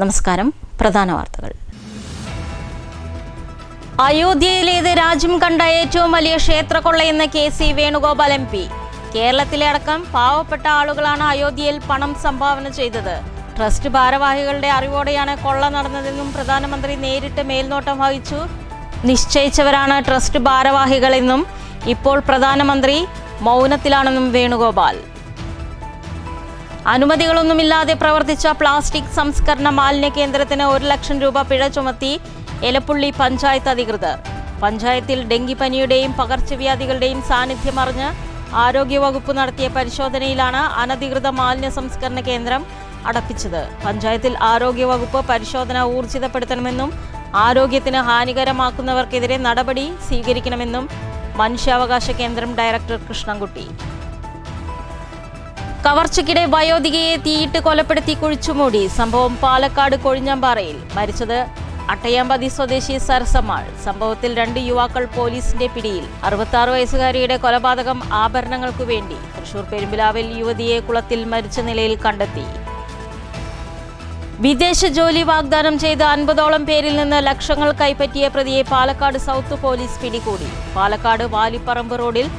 നമസ്കാരം. പ്രധാന വാർത്തകൾ. അയോധ്യയിലേത് രാജ്യം കണ്ട ഏറ്റവും വലിയ ക്ഷേത്രക്കൊള്ളയെന്ന് കെ.സി. Venugopal M P. കേരളത്തിലെ അടക്കം പാവപ്പെട്ട ആളുകളാണ് അയോധ്യയിൽ പണം സംഭാവന ചെയ്തത്. ട്രസ്റ്റ് ഭാരവാഹികളുടെ അറിവോടെയാണ് കൊള്ള നടന്നതെന്നും പ്രധാനമന്ത്രി നേരിട്ട് മേൽനോട്ടം വഹിച്ചു നിശ്ചയിച്ചവരാണ് ട്രസ്റ്റ് ഭാരവാഹികളെന്നും ഇപ്പോൾ പ്രധാനമന്ത്രി മൗനത്തിലാണെന്നും വേണുഗോപാൽ. അനുമതികളൊന്നുമില്ലാതെ പ്രവർത്തിച്ച പ്ലാസ്റ്റിക് സംസ്കരണ മാലിന്യ കേന്ദ്രത്തിന് 1 ലക്ഷം രൂപ പിഴ ചുമത്തി എലപ്പുള്ളി പഞ്ചായത്ത് അധികൃതർ. പഞ്ചായത്തിൽ ഡെങ്കിപ്പനിയുടെയും പകർച്ചവ്യാധികളുടെയും സാന്നിധ്യം അറിഞ്ഞ് ആരോഗ്യവകുപ്പ് നടത്തിയ പരിശോധനയിലാണ് അനധികൃത മാലിന്യ സംസ്കരണ കേന്ദ്രം അടപ്പിച്ചത്. പഞ്ചായത്തിൽ ആരോഗ്യവകുപ്പ് പരിശോധന ഊർജിതപ്പെടുത്തണമെന്നും ആരോഗ്യത്തിന് ഹാനികരമാക്കുന്നവർക്കെതിരെ നടപടി സ്വീകരിക്കണമെന്നും മനുഷ്യാവകാശ കേന്ദ്രം ഡയറക്ടർ കൃഷ്ണൻകുട്ടി. കവർച്ചയ്ക്കിടെ വയോധികയെ തീയിട്ട് കൊലപ്പെടുത്തി കുഴിച്ചുമൂടി. സംഭവം പാലക്കാട് കൊഴിഞ്ഞാമ്പാറയിൽ. മരിച്ചത് അട്ടയാമ്പതി സ്വദേശി സരസമ്മാൾ. സംഭവത്തിൽ 2 യുവാക്കൾ പോലീസിന്റെ പിടിയിൽ. 66 വയസ്സുകാരിയുടെ കൊലപാതകം ആഭരണങ്ങൾക്കു വേണ്ടി. തൃശൂർ പെരുമ്പിലാവിൽ യുവതിയെ കുളത്തിൽ മരിച്ച നിലയിൽ കണ്ടെത്തി. വിദേശ ജോലി വാഗ്ദാനം ചെയ്ത് 50ഓളം പേരിൽ നിന്ന് ലക്ഷങ്ങൾ കൈപ്പറ്റിയ പ്രതിയെ പാലക്കാട് സൗത്ത് പോലീസ് പിടികൂടി. പാലക്കാട് വാലിപ്പറമ്പ് റോഡിൽ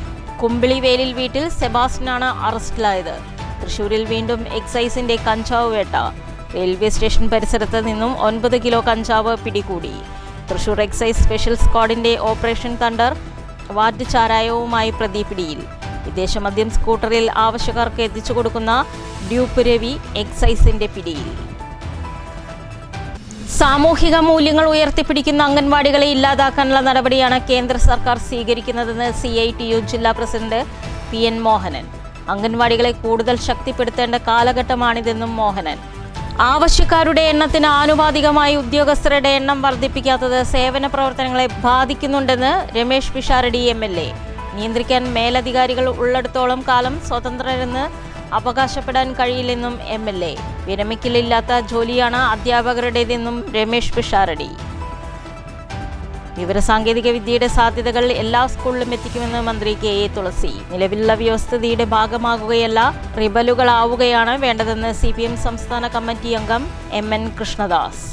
കുമ്പിളിവേലിൽ വീട്ടിൽ സെബാസ്റ്റ്യനാണ് അറസ്റ്റിലായത്. തൃശൂരിൽ വീണ്ടും എക്സൈസിന്റെ കഞ്ചാവ് വേട്ട. റെയിൽവേ സ്റ്റേഷൻ പരിസരത്ത് നിന്നും 9 കിലോ കഞ്ചാവ് പിടികൂടി. തൃശൂർ എക്സൈസ് സ്പെഷ്യൽ സ്ക്വാഡിന്റെ ഓപ്പറേഷൻ തണ്ടർ വാറ്റ് ചാരായവുമായി പ്രതി പിടിയിൽ. വിദേശ മദ്യം സ്കൂട്ടറിൽ ആവശ്യക്കാർക്ക് എത്തിച്ചു കൊടുക്കുന്ന ഡ്യൂപ്പ് രവി എക്സൈസിന്റെ പിടിയിൽ. സാമൂഹിക മൂല്യങ്ങൾ ഉയർത്തിപ്പിടിക്കുന്ന അംഗൻവാടികളെ ഇല്ലാതാക്കാനുള്ള നടപടിയാണ് കേന്ദ്ര സർക്കാർ സ്വീകരിക്കുന്നതെന്ന് CITU ജില്ലാ പ്രസിഡന്റ് PN മോഹനൻ. അംഗൻവാടികളെ കൂടുതൽ ശക്തിപ്പെടുത്തേണ്ട കാലഘട്ടമാണിതെന്നും മോഹനൻ. ആവശ്യക്കാരുടെ എണ്ണത്തിന് ആനുപാതികമായി ഉദ്യോഗസ്ഥരുടെ എണ്ണം വർദ്ധിപ്പിക്കാത്തത് സേവന പ്രവർത്തനങ്ങളെ ബാധിക്കുന്നുണ്ടെന്ന് രമേശ് പിഷാരടി MLA. നിയന്ത്രിക്കാൻ മേലധികാരികൾ ഉള്ളിടത്തോളം കാലം സ്വതന്ത്രരെന്ന് അവകാശപ്പെടാൻ കഴിയില്ലെന്നും MLA. വിരമിക്കലില്ലാത്ത ജോലിയാണ് അധ്യാപകരുടേതെന്നും രമേശ് പിഷാരടി. വിവരസാങ്കേതിക വിദ്യയുടെ സാധ്യതകൾ എല്ലാ സ്കൂളിലും എത്തിക്കുമെന്ന് മന്ത്രി KA തുളസി. നിലവിലുള്ള വ്യവസ്ഥിതിയുടെ ഭാഗമാകുകയല്ല, റിബലുകളാവുകയാണ് വേണ്ടതെന്ന് CPM സംസ്ഥാന കമ്മിറ്റി അംഗം MN കൃഷ്ണദാസ്.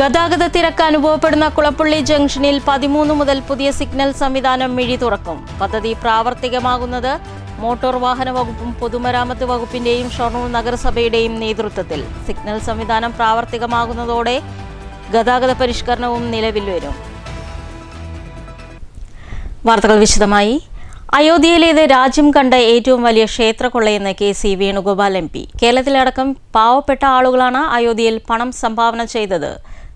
ഗതാഗത തിരക്ക് അനുഭവപ്പെടുന്ന കുളപ്പള്ളി ജംഗ്ഷനിൽ 13 മുതൽ പുതിയ സിഗ്നൽ സംവിധാനം മിഴി തുറക്കും. പദ്ധതി പ്രാവർത്തികമാകുന്നത് മോട്ടോർ വാഹന വകുപ്പും പൊതുമരാമത്ത് വകുപ്പിന്റെയും ഷൊർണൂർ നഗരസഭയുടെയും നേതൃത്വത്തിൽ. സിഗ്നൽ സംവിധാനം പ്രാവർത്തികമാകുന്നതോടെ ഗതാഗത പരിഷ്കരണവും നിലവിൽ വരും. വാർത്തകൾ വിശദമായി. അയോധ്യയിലേത് രാജ്യം കണ്ട ഏറ്റവും വലിയ ക്ഷേത്രക്കൊള്ളയെന്ന് കെ.സി. വേണുഗോപാൽ MP. കേരളത്തിലടക്കം പാവപ്പെട്ട ആളുകളാണ് അയോധ്യയിൽ പണം സംഭാവന ചെയ്തത്.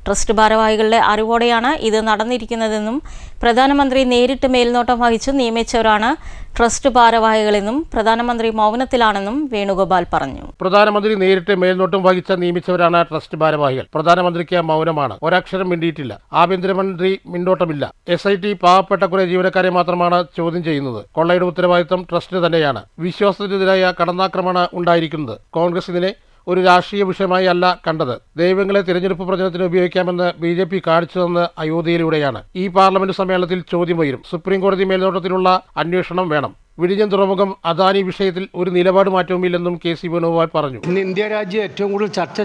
ട്രസ്റ്റ് ഭാരവാഹികളുടെ അറിവോടെയാണ് ഇത് നടന്നിരിക്കുന്നതെന്നും പ്രധാനമന്ത്രി നേരിട്ട് മേൽനോട്ടം വഹിച്ചു നിയമിച്ചവരാണ് ട്രസ്റ്റ് ഭാരവാഹികളെന്നും പ്രധാനമന്ത്രി മൗനത്തിലാണെന്നും വേണുഗോപാൽ പറഞ്ഞു. പ്രധാനമന്ത്രി നേരിട്ട് മേൽനോട്ടം വഹിച്ച നിയമിച്ചവരാണ് ട്രസ്റ്റ് ഭാരവാഹികൾ. പ്രധാനമന്ത്രിക്ക് മൗനമാണ്. ഒരക്ഷരം മിണ്ടിയിട്ടില്ല. ആഭ്യന്തരമന്ത്രി മിണ്ടോട്ടമില്ല. SIT പാവപ്പെട്ട കുറെ ജീവനക്കാരെ മാത്രമാണ് ചോദ്യം ചെയ്യുന്നത്. കൊള്ളയുടെ ഉത്തരവാദിത്തം ട്രസ്റ്റിന് തന്നെയാണ്. വിശ്വാസത്തിനെതിരായ കടന്നാക്രമണം ഉണ്ടായിരിക്കുന്നത്. കോൺഗ്രസ് ഇതിനെ ഒരു രാഷ്ട്രീയ വിഷയമായി അല്ല കണ്ടത്. ദൈവങ്ങളെ തിരഞ്ഞെടുപ്പ് പ്രചരണത്തിന് ഉപയോഗിക്കാമെന്ന് BJP കാണിച്ചു തന്ന അയോധ്യയിലൂടെയാണ്. ഈ പാർലമെന്റ് സമ്മേളനത്തിൽ ചോദ്യം വരും. സുപ്രീം കോടതി മേൽനോട്ടത്തിലുള്ള അന്വേഷണം വേണം. വിഴിഞ്ഞം തുറമുഖം അദാനി വിഷയത്തിൽ ഒരു നിലപാട് മാറ്റവുമില്ലെന്നും കെ.സി. വേണുഗോപാൽ പറഞ്ഞു. ഇന്ന് ഇന്ത്യ രാജ്യം ഏറ്റവും കൂടുതൽ ചർച്ച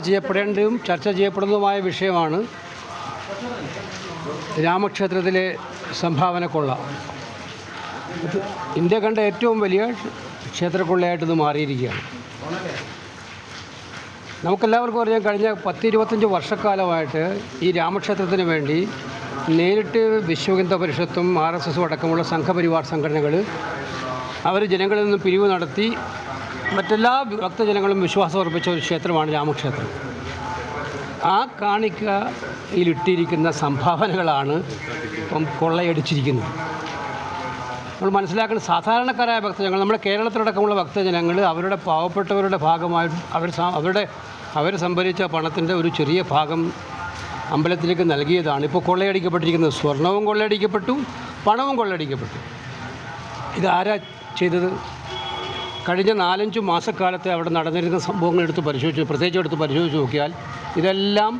ചെയ്യപ്പെടുന്നതുമായ വിഷയമാണ് രാമക്ഷേത്രത്തിലെ സംഭാവന കൊള്ള. ഇന്ത്യ കണ്ട ഏറ്റവും വലിയ ക്ഷേത്രക്കൊള്ളയായിട്ട് ഇത് മാറിയിരിക്കുകയാണ്. നമുക്കെല്ലാവർക്കും അറിയാം, കഴിഞ്ഞ 10-25 വർഷക്കാലമായിട്ട് ഈ രാമക്ഷേത്രത്തിന് വേണ്ടി നേരിട്ട് വിശ്വഹിന്ദു പരിഷത്തും RSSും അടക്കമുള്ള സംഘപരിവാർ സംഘടനകൾ അവർ ജനങ്ങളിൽ നിന്നും പിരിവ് നടത്തി മറ്റെല്ലാ ഭക്തജനങ്ങളും വിശ്വാസം അർപ്പിച്ച ഒരു ക്ഷേത്രമാണ് രാമക്ഷേത്രം. ആ കാണിക്കയിലിട്ടിരിക്കുന്ന സംഭാവനകളാണ് ഇപ്പം കൊള്ളയടിച്ചിരിക്കുന്നത്. നമ്മൾ മനസ്സിലാക്കുന്ന സാധാരണക്കാരായ ഭക്തജനങ്ങൾ, നമ്മുടെ കേരളത്തിലടക്കമുള്ള ഭക്തജനങ്ങൾ അവരുടെ പാവപ്പെട്ടവരുടെ ഭാഗമായി അവർ സംഭരിച്ച പണത്തിൻ്റെ ഒരു ചെറിയ ഭാഗം അമ്പലത്തിലേക്ക് നൽകിയതാണ്. ഇപ്പോൾ കൊള്ളയടിക്കപ്പെട്ടിരിക്കുന്നത്. സ്വർണവും കൊള്ളയടിക്കപ്പെട്ടു, പണവും കൊള്ളയടിക്കപ്പെട്ടു. ഇതാരാ ചെയ്തത്? കഴിഞ്ഞ 4-5 മാസക്കാലത്തെ അവിടെ നടന്നിരുന്ന സംഭവങ്ങൾ പ്രത്യേകിച്ച് എടുത്ത് പരിശോധിച്ച് നോക്കിയാൽ ഇതെല്ലാം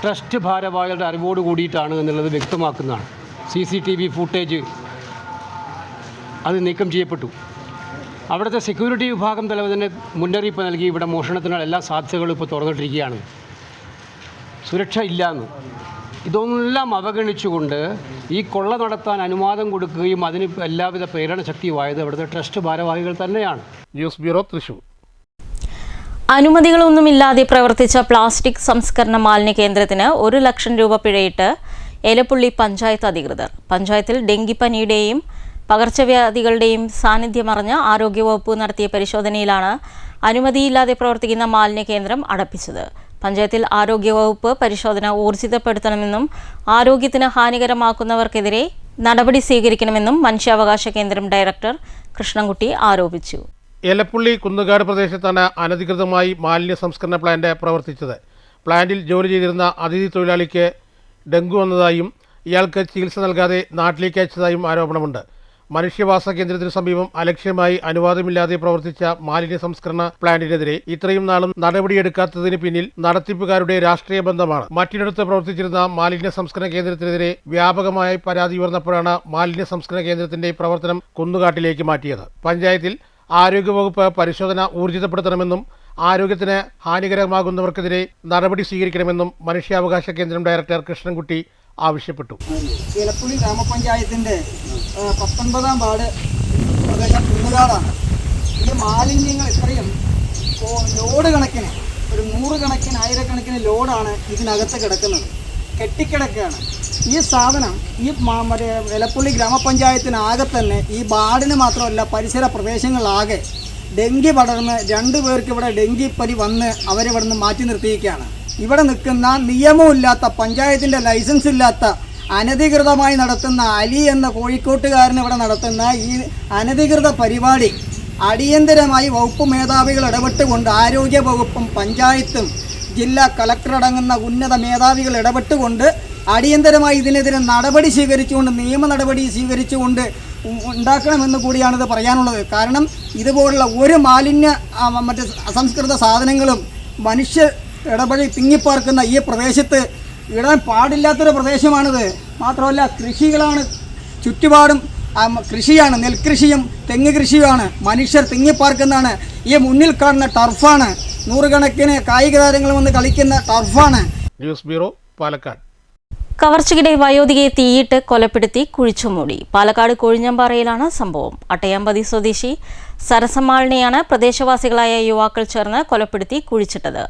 ട്രസ്റ്റ് ഭാരവാഹികളുടെ അറിവോട് കൂടിയിട്ടാണ് എന്നുള്ളത് വ്യക്തമാക്കുന്നതാണ്. CCTV ഫുട്ടേജ് അത് നീക്കം ചെയ്യപ്പെട്ടു. അവിടുത്തെ സെക്യൂരിറ്റി വിഭാഗം തലവന് മുന്നറിയിപ്പ് നൽകി ഇവിടെ മോഷണത്തിനുള്ള എല്ലാ സാധ്യതകളും ഇപ്പോൾ തുറന്നിട്ടിരിക്കുകയാണ്, സുരക്ഷ ഇല്ലയെന്ന്. ഇതൊന്നെല്ലാം അവഗണിച്ചുകൊണ്ട് ഈ കൊള്ള നടത്താൻ അനുവാദം കൊടുക്കുകയും അതിന് എല്ലാവിധ പ്രേരണ ശക്തിയുമായത് അവിടുത്തെ ട്രസ്റ്റ് ഭാരവാഹികൾ തന്നെയാണ്. News bureau, Thrissur. അനുമതികളൊന്നുമില്ലാതെ പ്രവർത്തിച്ച പ്ലാസ്റ്റിക് സംസ്കരണ മാലിന്യ കേന്ദ്രത്തിന് 1 ലക്ഷം രൂപ പിഴയിട്ട് ഏലപ്പുള്ളി പഞ്ചായത്ത് അധികൃതർ. പഞ്ചായത്തിൽ ഡെങ്കിപ്പനിയുടെയും പകർച്ചവ്യാധികളുടെയും സാന്നിധ്യമറിഞ്ഞ് ആരോഗ്യവകുപ്പ് നടത്തിയ പരിശോധനയിലാണ് അനുമതിയില്ലാതെ പ്രവർത്തിക്കുന്ന മാലിന്യ കേന്ദ്രം അടപ്പിച്ചത്. പഞ്ചായത്തിൽ ആരോഗ്യവകുപ്പ് പരിശോധന ഊർജിതപ്പെടുത്തണമെന്നും ആരോഗ്യത്തിന് ഹാനികരമാക്കുന്നവർക്കെതിരെ നടപടി സ്വീകരിക്കണമെന്നും മനുഷ്യാവകാശ കേന്ദ്രം ഡയറക്ടർ കൃഷ്ണൻകുട്ടി ആരോപിച്ചു. ഏലപ്പുള്ളി കുന്നുകാട് പ്രദേശത്താണ് അനധികൃതമായി മാലിന്യ സംസ്കരണ പ്ലാന്റ് പ്രവർത്തിച്ചത്. പ്ലാന്റിൽ ജോലി ചെയ്തിരുന്ന അതിഥി തൊഴിലാളിക്ക് ഡെങ്കു വന്നതായും ഇയാൾക്ക് ചികിത്സ നൽകാതെ നാട്ടിലേക്ക് അയച്ചതായും ആരോപണമുണ്ട്. മനുഷ്യവാസ കേന്ദ്രത്തിന് സമീപം അലക്ഷ്യമായി അനുവാദമില്ലാതെ പ്രവർത്തിച്ച മാലിന്യ സംസ്കരണ പ്ലാന്റിനെതിരെ ഇത്രയും നാളും നടപടിയെടുക്കാത്തതിന് പിന്നിൽ നടത്തിപ്പുകാരുടെ രാഷ്ട്രീയ ബന്ധമാണ്. മറ്റിടത്ത് പ്രവർത്തിച്ചിരുന്ന മാലിന്യ സംസ്കരണ കേന്ദ്രത്തിനെതിരെ വ്യാപകമായി പരാതി ഉയർന്നപ്പോഴാണ് മാലിന്യ സംസ്കരണ കേന്ദ്രത്തിന്റെ പ്രവർത്തനം കുന്നുകാട്ടിലേക്ക് മാറ്റിയത്. പഞ്ചായത്തിൽ ആരോഗ്യവകുപ്പ് പരിശോധന ഊർജിതപ്പെടുത്തണമെന്നും ആരോഗ്യത്തിന് ഹാനികരമാകുന്നവർക്കെതിരെ നടപടി സ്വീകരിക്കണമെന്നും മനുഷ്യാവകാശ കേന്ദ്രം ഡയറക്ടർ കൃഷ്ണൻകുട്ടി ആവശ്യപ്പെട്ടു. ഏലപ്പുള്ളി ഗ്രാമപഞ്ചായത്തിൻ്റെ 19-ാം വാർഡ് പ്രദേശം കുന്നുകാടാണ്. ഈ മാലിന്യങ്ങൾ ഇത്രയും ലോഡ് കണക്കിന്, ഒരു 100 കണക്കിന് 1000-കണക്കിന് ലോഡാണ് ഇതിനകത്ത് കിടക്കുന്നത്, കെട്ടിക്കിടക്കുകയാണ്. ഈ സാധനം ഈ മറ്റേ ഏലപ്പുള്ളി ഗ്രാമപഞ്ചായത്തിനാകെ തന്നെ ഈ വാർഡിന് മാത്രമല്ല പരിസര പ്രദേശങ്ങളിലാകെ ഡെങ്കി പടർന്ന് 2 പേർക്ക് ഇവിടെ ഡെങ്കിപ്പനി വന്ന് അവരിവിടുന്ന് മാറ്റി നിർത്തിയിരിക്കുകയാണ്. ഇവിടെ നിൽക്കുന്ന നിയമമില്ലാത്ത, പഞ്ചായത്തിൻ്റെ ലൈസൻസ് ഇല്ലാത്ത, അനധികൃതമായി നടത്തുന്ന അലി എന്ന കോഴിക്കോട്ടുകാരൻ ഇവിടെ നടത്തുന്ന ഈ അനധികൃത പരിപാടി അടിയന്തരമായി വകുപ്പ് മേധാവികൾ ഇടപെട്ടുകൊണ്ട്, ആരോഗ്യ വകുപ്പും പഞ്ചായത്തും ജില്ലാ കളക്ടറടങ്ങുന്ന ഉന്നത മേധാവികൾ ഇടപെട്ടുകൊണ്ട് അടിയന്തരമായി ഇതിനെതിരെ നടപടി സ്വീകരിച്ചുകൊണ്ട്, നിയമ നടപടി സ്വീകരിച്ചുകൊണ്ട് ഉണ്ടാക്കണമെന്ന് കൂടിയാണിത് പറയാനുള്ളത്. കാരണം ഇതുപോലുള്ള ഒരു മാലിന്യ മറ്റ് അസംസ്കൃത സാധനങ്ങളും മനുഷ്യ ഇടപഴി തിങ്ങിപ്പാർക്കുന്ന ഈ പ്രദേശത്ത് ഇടാൻ പാടില്ലാത്തൊരു പ്രദേശമാണിത്. മാത്രമല്ല കൃഷികളാണ് ചുറ്റുപാടും, കൃഷിയാണ്, നെൽകൃഷിയും തെങ്ങ് കൃഷിയുമാണ്. മനുഷ്യർ തിങ്ങിപ്പാർക്കുന്നതാണ്. ഈ മുന്നിൽ കാണുന്ന ടർഫാണ്, 100 കണക്കിന് കായിക താരങ്ങൾ വന്ന് കളിക്കുന്ന ടർഫാണ്. News bureau, Palakkad. കവർച്ചയ്ക്കിടെ വയോധികയെ തീയിട്ട് കൊലപ്പെടുത്തി കുഴിച്ചുമൂടി. പാലക്കാട് കൊഴിഞ്ഞമ്പാറയിലാണ് സംഭവം. അട്ടയാമ്പതി സ്വദേശി സരസമ്മാളിനെയാണ് പ്രദേശവാസികളായ യുവാക്കൾ ചേർന്ന് കൊലപ്പെടുത്തി കുഴിച്ചിട്ടത്.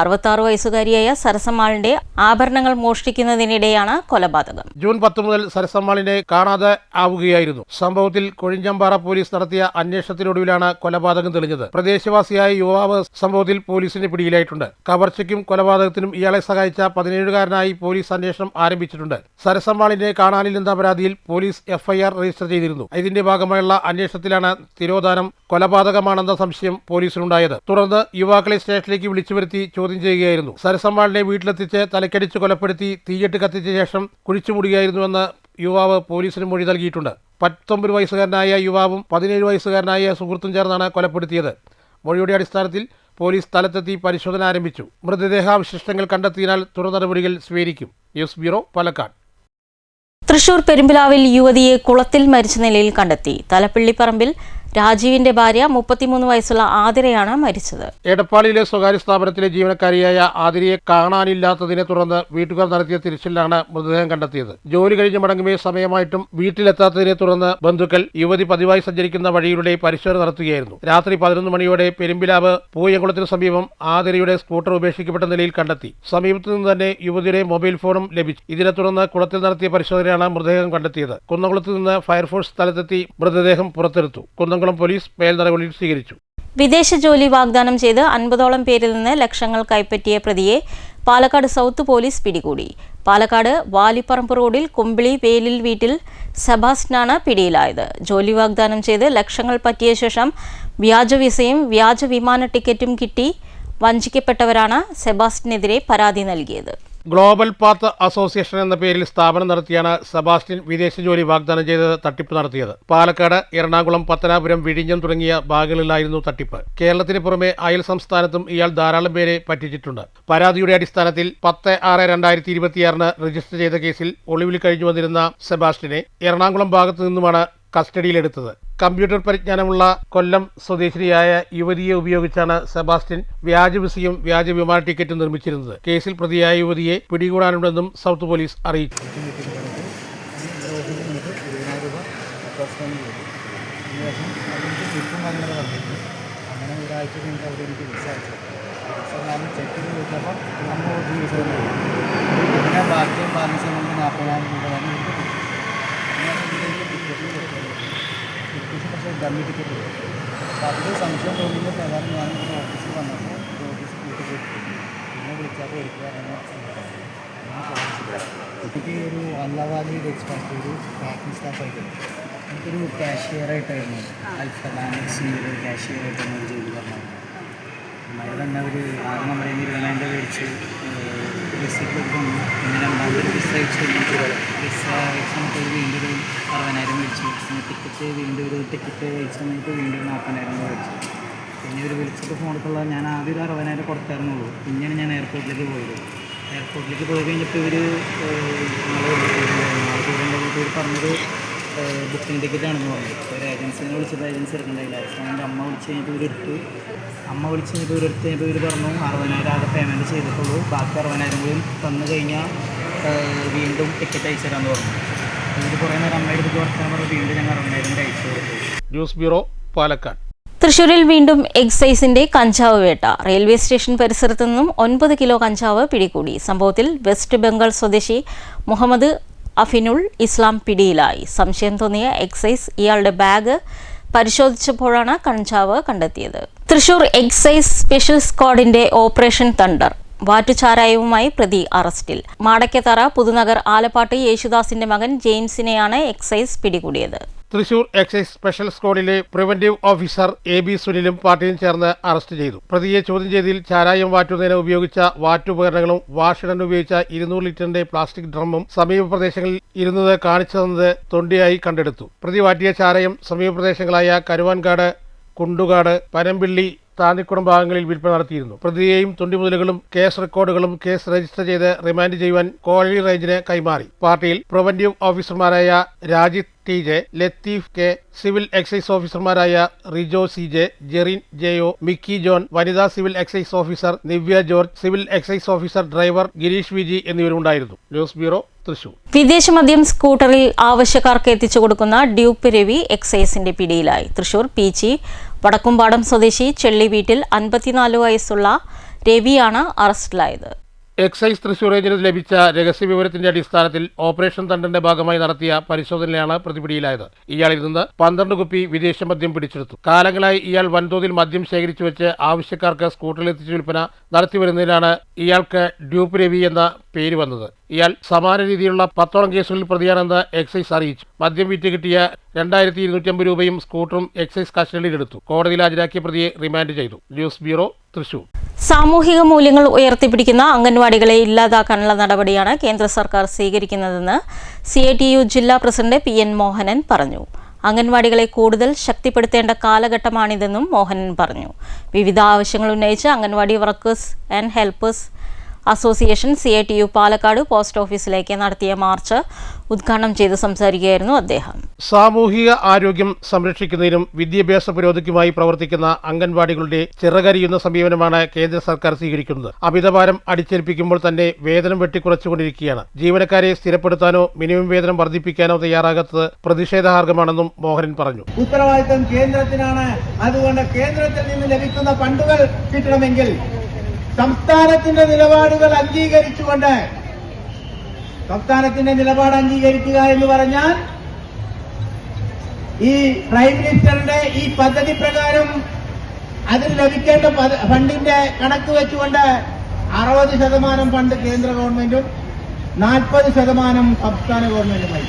66 വയസ്സുകാരിയായ സരസമ്മാളിന്റെ ആഭരണങ്ങൾ മോഷ്ടിക്കുന്നതിനിടെയാണ് കൊലപാതകം. ജൂൺ 10 മുതൽ സരസമ്മാളിനെ കാണാതെ ആവുകയായിരുന്നു. സംഭവത്തിൽ കൊഴിഞ്ഞമ്പാറ പോലീസ് നടത്തിയ അന്വേഷണത്തിനൊടുവിലാണ് കൊലപാതകം തെളിഞ്ഞത്. പ്രദേശവാസിയായ യുവാവ് സംഭവത്തിൽ പോലീസിന്റെ പിടിയിലായിട്ടുണ്ട്. കവർച്ചയ്ക്കും കൊലപാതകത്തിനും ഇയാളെ സഹായിച്ച 17-കാരനായി പോലീസ് അന്വേഷണം ആരംഭിച്ചിട്ടുണ്ട്. സരസമ്മാളിനെ കാണാനില്ലെന്ന പരാതിയിൽ പോലീസ് FIR രജിസ്റ്റർ ചെയ്തിരുന്നു. ഇതിന്റെ ഭാഗമായുള്ള അന്വേഷണത്തിലാണ് തിരോധാനം കൊലപാതകമാണെന്ന സംശയം പോലീസിനുണ്ടായത്. തുടർന്ന് യുവാക്കളെ സ്റ്റേഷനിലേക്ക് വിളിച്ചു വരുത്തി ചോദ്യം ചെയ്യുകയായിരുന്നു. സരസമ്മാളിനെ വീട്ടിലെത്തിച്ച് തലക്കടിച്ച് കൊലപ്പെടുത്തി തീയിട്ട് കത്തിച്ച ശേഷം കുഴിച്ചുമൂടുകയായിരുന്നുവെന്ന് യുവാവ് പോലീസിന് മൊഴി നൽകിയിട്ടുണ്ട്. 19 വയസ്സുകാരനായ യുവാവും 17 വയസ്സുകാരനായ സുഹൃത്തും ചേർന്നാണ് കൊലപ്പെടുത്തിയത്. മൊഴിയുടെ അടിസ്ഥാനത്തിൽ പോലീസ് സ്ഥലത്തെത്തി പരിശോധന ആരംഭിച്ചു. മൃതദേഹാവശിഷ്ടങ്ങൾ കണ്ടെത്തിയതിനാൽ തുടർ നടപടികൾ സ്വീകരിക്കും. News bureau, Palakkad. തൃശൂർ പെരുമ്പിലാവിൽ യുവതിയെ കുളത്തിൽ മരിച്ച നിലയിൽ കണ്ടെത്തി. തലപ്പിള്ളിപ്പറമ്പിൽ രാജീവിന്റെ ഭാര്യ 33 വയസ്സുള്ള ആതിരയാണ് മരിച്ചത്. എടപ്പാളിയിലെ സ്വകാര്യ സ്ഥാപനത്തിലെ ജീവനക്കാരിയായ ആതിരയെ കാണാനില്ലാത്തതിനെ തുടർന്ന് വീട്ടുകാർ നടത്തിയ തിരച്ചിലാണ് മൃതദേഹം കണ്ടെത്തിയത്. ജോലി കഴിഞ്ഞ് മടങ്ങുമേ സമയമായിട്ടും വീട്ടിലെത്താത്തതിനെ തുടർന്ന് ബന്ധുക്കൾ യുവതി പതിവായി സഞ്ചരിക്കുന്ന വഴിയിലൂടെ പരിശോധന നടത്തുകയായിരുന്നു. രാത്രി 11 മണിയോടെ പെരുമ്പിലാവ് പൂയംകുളത്തിന് സമീപം ആതിരയുടെ സ്കൂട്ടർ ഉപേക്ഷിക്കപ്പെട്ട നിലയിൽ കണ്ടെത്തി. സമീപത്തു നിന്ന് തന്നെ യുവതിയുടെ മൊബൈൽ ഫോണും ലഭിച്ചു. ഇതിനെ തുടർന്ന് കുളത്തിൽ നടത്തിയ പരിശോധനയാണ് മൃതദേഹം കണ്ടെത്തിയത്. കുന്നംകുളത്ത് നിന്ന് ഫയർഫോഴ്സ് സ്ഥലത്തെത്തി മൃതദേഹം പുറത്തെടുത്തു. കുന്നംകുളം പോലീസ് മേൽ നടപടി സ്വീകരിച്ചു. വിദേശ ജോലി വാഗ്ദാനം ചെയ്ത് 50ഓളം പേരിൽ നിന്ന് ലക്ഷങ്ങൾ കൈപ്പറ്റിയ പ്രതിയെ പാലക്കാട് സൗത്ത് പോലീസ് പിടികൂടി. പാലക്കാട് വാലിപ്പറമ്പ് റോഡിൽ കുമ്പിളി വേലിൽ വീട്ടിൽ സെബാസ്റ്റ്യനാണ് പിടിയിലായത്. ജോലി വാഗ്ദാനം ചെയ്ത് ലക്ഷങ്ങൾ പറ്റിയ ശേഷം വ്യാജ വിസയും വ്യാജ വിമാന ടിക്കറ്റും കിട്ടി വഞ്ചിക്കപ്പെട്ടവരാണ് സെബാസ്റ്റ്യനെതിരെ പരാതി നൽകിയത്. ഗ്ലോബൽ പാത്ത് അസോസിയേഷൻ എന്ന പേരിൽ സ്ഥാപനം നടത്തിയാണ് സെബാസ്റ്റ്യൻ വിദേശ ജോലി വാഗ്ദാനം ചെയ്ത് തട്ടിപ്പ് നടത്തിയത്. പാലക്കാട്, എറണാകുളം, പത്തനാപുരം, വിഴിഞ്ഞം തുടങ്ങിയ ഭാഗങ്ങളിലായിരുന്നു തട്ടിപ്പ്. കേരളത്തിന് പുറമെ അയൽ സംസ്ഥാനത്തും ഇയാൾ ധാരാളം പേരെ പറ്റിച്ചിട്ടുണ്ട്. പരാതിയുടെ അടിസ്ഥാനത്തിൽ 10/6/2026 രജിസ്റ്റർ ചെയ്ത കേസിൽ ഒളിവിൽ കഴിഞ്ഞു വന്നിരുന്ന സെബാസ്റ്റ്യനെ എറണാകുളം ഭാഗത്തു നിന്നുമാണ് കസ്റ്റഡിയിലെടുത്തത്. കമ്പ്യൂട്ടർ പരിജ്ഞാനമുള്ള കൊല്ലം സ്വദേശിനിയായ യുവതിയെ ഉപയോഗിച്ചാണ് സെബാസ്റ്റ്യൻ വ്യാജ വിസയും വ്യാജ വിമാന ടിക്കറ്റും നിർമ്മിച്ചിരുന്നത്. കേസിൽ പ്രതിയായ യുവതിയെ പിടികൂടാനുണ്ടെന്നും സൗത്ത് പോലീസ് അറിയിച്ചു. അങ്ങനെ ഒരാഴ്ച കഴിഞ്ഞിട്ട് അവർ എനിക്ക് വിസ അയച്ചു. വിസ ഞാൻ ചെക്ക് ചെയ്ത് നോക്കിയപ്പോൾ നമ്മൾ ഒത്തിരി വിസ പിന്നെ ബാക്കിയും ബാലൻസ് നമുക്ക് 40,000 രൂപ തന്നെ കിട്ടും. പക്ഷേ ഡമ്മി ടിക്കറ്റ് കിട്ടും. അപ്പോൾ അതിൽ സംശയം തോന്നുന്ന പ്രകാരം ഞാനിവിടെ ഓഫീസിൽ വന്നപ്പോൾ ഓഫീസിൽ കൂട്ടി പിന്നെ വിളിച്ചപ്പോൾ എടുക്കുക എനിക്ക് ഒരു അല്ലാവാലിയുടെ എക്സ്പെർട്ട് ഒരു പാക്കിംഗ് സ്റ്റാഫായിട്ട് എനിക്കൊരു കാഷ്യറായിട്ടായിരുന്നു അൽഫലാനിക്സിന് ഒരു കാഷ്യറായിട്ടായിരുന്നു ഒരു ജോലി പറഞ്ഞത്. മഴ തന്നെ അവർ ആദ്യം നമ്മുടെ 20,000 മേടിച്ച് വിസയ്ക്ക് വന്നു. പിന്നെ രണ്ടാമത് വിസ അയച്ചു കഴിഞ്ഞിട്ട് വിസ അയച്ച് നമുക്ക് വീണ്ടും ഒരു 60,000 മേടിച്ചു. പിന്നെ ടിക്കറ്റ് വീണ്ടും ഒരു ടിക്കറ്റ് അയച്ച് കഴിഞ്ഞിട്ട് വീണ്ടും 40,000 മേടിച്ചു. പിന്നെ ഒരു വിളിച്ചിട്ട് ഫോൺ എടുത്തുള്ള ഞാൻ ആദ്യം ഒരു 60,000 കൊടുത്തായിരുന്നുള്ളൂ. പിന്നെയാണ് ഞാൻ എയർപോർട്ടിലേക്ക് പോയത്. എയർപോർട്ടിലേക്ക് പോയി കഴിഞ്ഞപ്പോൾ ഇവർ ഇവർ പറഞ്ഞത് ബുക്കിംഗ് ടിക്കറ്റാണെന്ന് പറഞ്ഞു. ഒരു ഏജൻസിനെ വിളിച്ചപ്പോൾ ഏജൻസി എടുക്കണ്ടായില്ല. എൻ്റെ അമ്മ വിളിച്ച് കഴിഞ്ഞിട്ട് ഇവരെടുത്ത് ഇവരെടുത്ത് കഴിഞ്ഞപ്പോൾ ഇവർ പറഞ്ഞു 60,000 ആകെ പേയ്മെൻറ്റ് ചെയ്തിട്ടുള്ളൂ, ബാക്കി 60,000 കൂടി തന്നു കഴിഞ്ഞാൽ വീണ്ടും ടിക്കറ്റ് അയച്ചു തരാമെന്ന് പറഞ്ഞു. ഇവർ കുറേ നേരം അമ്മയുടെ അടുത്ത് വർത്താൻ പറഞ്ഞു. വീണ്ടും ഞങ്ങൾ 60,000 അയച്ചു കൊടുത്തു. News bureau, Palakkad. തൃശൂരിൽ വീണ്ടും എക്സൈസിന്റെ കഞ്ചാവ് വേട്ട. റെയിൽവേ സ്റ്റേഷൻ പരിസരത്തു നിന്നും 9 കിലോ കഞ്ചാവ് പിടികൂടി. സംഭവത്തിൽ വെസ്റ്റ് ബംഗാൾ സ്വദേശി മുഹമ്മദ് അഫിനുൾ ഇസ്ലാം പിടിയിലായി. സംശയം തോന്നിയ എക്സൈസ് ഇയാളുടെ ബാഗ് പരിശോധിച്ചപ്പോഴാണ് കഞ്ചാവ് കണ്ടെത്തിയത്. തൃശൂർ എക്സൈസ് സ്പെഷ്യൽ സ്ക്വാഡിന്റെ ഓപ്പറേഷൻ തണ്ടർ. വാറ്റുചാരായവുമായി പ്രതി അറസ്റ്റിൽ. മാടക്കത്തറ പുതുനഗർ ആലപ്പാട്ട് യേശുദാസിന്റെ മകൻ ജെയിംസിനെയാണ് എക്സൈസ് പിടികൂടിയത്. തൃശൂർ എക്സൈസ് സ്പെഷ്യൽ സ്ക്വാഡിലെ പ്രിവന്റീവ് ഓഫീസർ AB സുനിലും പാർട്ടിയും ചേർന്ന് അറസ്റ്റ് ചെയ്തു. പ്രതിയെ ചോദ്യം ചെയ്തതിൽ ചാരായം വാറ്റുന്നതിന് ഉപയോഗിച്ച വാറ്റുപകരണങ്ങളും വാഷിടാൻ ഉപയോഗിച്ച 200 ലിറ്ററിന്റെ പ്ലാസ്റ്റിക് ഡ്രമ്മും സമീപ പ്രദേശങ്ങളിൽ ഇരുന്നത് കാണിച്ചു തന്നത് തൊണ്ടിയായി കണ്ടെടുത്തു. പ്രതി വാറ്റിയ ചാരായം സമീപ പ്രദേശങ്ങളായ കരുവാൻകാട്, കുണ്ടുകാട്, പനമ്പിള്ളി, താന്നിക്കുളം ഭാഗങ്ങളിൽ വിൽപ്പന നടത്തിയിരുന്നു. പ്രതിയെയും തൊണ്ടിമുതലുകളും കേസ് റെക്കോർഡുകളും കേസ് രജിസ്റ്റർ ചെയ്ത് റിമാൻഡ് ചെയ്യുവാൻ കോളനി റേഞ്ചിന് കൈമാറി. പാർട്ടിയിൽ പ്രിവന്റീവ് ഓഫീസർമാരായ Rajith TJ, Latheef K, civil excise ഓഫീസർമാരായ Rijo CJ, Jerin JO, Mickey John, വനിതാ civil excise officer Nivya George, civil excise officer driver Gireesh VG എന്നിവരുണ്ടായിരുന്നു. News bureau, Thrissur. വിദേശ മദ്യം സ്കൂട്ടറിൽ ആവശ്യക്കാർക്ക് എത്തിച്ചു കൊടുക്കുന്ന ഡ്യൂപ്പ് രവി എക്സൈസിന്റെ പിടിയിലായി. തൃശൂർ പീച്ചി വടക്കുംപാടം സ്വദേശി ചെള്ളി വീട്ടിൽ 54 വയസ്സുള്ള രവിയാണ് അറസ്റ്റിലായത്. എക്സൈസ് തൃശൂർ റേഞ്ചിന് ലഭിച്ച രഹസ്യ വിവരത്തിന്റെ അടിസ്ഥാനത്തിൽ ഓപ്പറേഷൻ തണ്ടന്റെ ഭാഗമായി നടത്തിയ പരിശോധനയിലാണ് പ്രതിപിടിയിലായത്. ഇയാളിൽ നിന്ന് 12 കുപ്പി വിദേശ മദ്യം പിടിച്ചെടുത്തു. കാലങ്ങളായി ഇയാൾ വൻതോതിൽ മദ്യം ശേഖരിച്ചു വെച്ച് ആവശ്യക്കാർക്ക് സ്കൂട്ടറിൽ എത്തിച്ചു വിൽപ്പന നടത്തിവരുന്നതിനാണ് ഇയാൾക്ക് ഡ്യൂപ്പ് രവി എന്ന പേര് വന്നത്. ഇയാൾ സമാന രീതിയിലുള്ള 10ഓളം കേസുകളിൽ പ്രതിയാണെന്ന് എക്സൈസ് അറിയിച്ചു. മദ്യം വിറ്റ് കിട്ടിയ 2,250 രൂപയും സ്കൂട്ടറും എക്സൈസ് കസ്റ്റഡിയിലെടുത്തു. കോടതിയിൽ ഹാജരാക്കിയ പ്രതിയെ റിമാൻഡ് ചെയ്തു. News bureau, Thrissur. സാമൂഹിക മൂല്യങ്ങൾ ഉയർത്തിപ്പിടിക്കുന്ന അംഗൻവാടികളെ ഇല്ലാതാക്കാനുള്ള നടപടിയാണ് കേന്ദ്ര സർക്കാർ സ്വീകരിക്കുന്നതെന്ന് CITU ജില്ലാ പ്രസിഡന്റ് PN മോഹനൻ പറഞ്ഞു. അംഗൻവാടികളെ കൂടുതൽ ശക്തിപ്പെടുത്തേണ്ട കാലഘട്ടമാണിതെന്നും മോഹനൻ പറഞ്ഞു. വിവിധ ആവശ്യങ്ങൾ ഉന്നയിച്ച് anganwadi workers and helpers association CITU Palakkad post ഓഫീസിലേക്ക് നടത്തിയ മാർച്ച് ഉദ്ഘാടനം ചെയ്ത് സംസാരിക്കുകയായിരുന്നു അദ്ദേഹം. സാമൂഹിക ആരോഗ്യം സംരക്ഷിക്കുന്നതിനും വിദ്യാഭ്യാസ പുരോഗതിക്കുമായി പ്രവർത്തിക്കുന്ന അംഗൻവാടികളുടെ ചിറകരിയുന്ന സമീപനമാണ് കേന്ദ്ര സർക്കാർ സ്വീകരിക്കുന്നത്. അമിതഭാരം അടിച്ചേൽപ്പിക്കുമ്പോൾ തന്നെ വേതനം വെട്ടിക്കുറച്ചുകൊണ്ടിരിക്കുകയാണ്. ജീവനക്കാരെ സ്ഥിരപ്പെടുത്താനോ മിനിമം വേതനം വർദ്ധിപ്പിക്കാനോ തയ്യാറാകാത്തത് പ്രതിഷേധാർഹമാണെന്നും മോഹനൻ പറഞ്ഞു. ഉത്തരവാദിത്തം കേന്ദ്രത്തിനാണ്. അതുകൊണ്ട് കേന്ദ്രത്തിൽ നിന്ന് ലഭിക്കുന്ന ഫണ്ടുകൾ കിട്ടണമെങ്കിൽ സംസ്ഥാനത്തിന്റെ നിലപാടുകൾ അംഗീകരിച്ചുകൊണ്ട്, സംസ്ഥാനത്തിന്റെ നിലപാട് അംഗീകരിക്കുക എന്ന് പറഞ്ഞാൽ ഈ പ്രൈം മിനിസ്റ്ററുടെ ഈ പദ്ധതി പ്രകാരം അതിന് ലഭിക്കേണ്ട ഫണ്ടിന്റെ കണക്ക് വെച്ചുകൊണ്ട് 60% ഫണ്ട് കേന്ദ്ര ഗവൺമെന്റും 40% സംസ്ഥാന ഗവൺമെന്റുമായി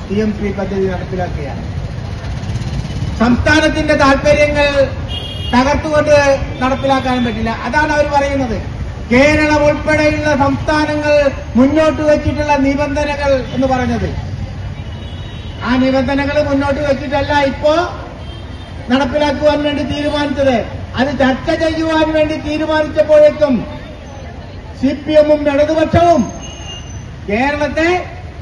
CM3 പദ്ധതി നടപ്പിലാക്കുകയാണ്. സംസ്ഥാനത്തിന്റെ താൽപര്യങ്ങൾ തകർത്തുകൊണ്ട് നടപ്പിലാക്കാനും പറ്റില്ല. അതാണ് അവർ പറയുന്നത്. കേരളം ഉൾപ്പെടെയുള്ള സംസ്ഥാനങ്ങൾ മുന്നോട്ട് വെച്ചിട്ടുള്ള നിബന്ധനകൾ എന്ന് പറഞ്ഞത്, ആ നിബന്ധനകൾ മുന്നോട്ട് വെച്ചിട്ടല്ല ഇപ്പോ നടപ്പിലാക്കുവാൻ വേണ്ടി തീരുമാനിച്ചത്. അത് ചർച്ച ചെയ്യുവാൻ വേണ്ടി തീരുമാനിച്ചപ്പോഴേക്കും CPM-ഉം ഇടതുപക്ഷവും കേരളത്തെ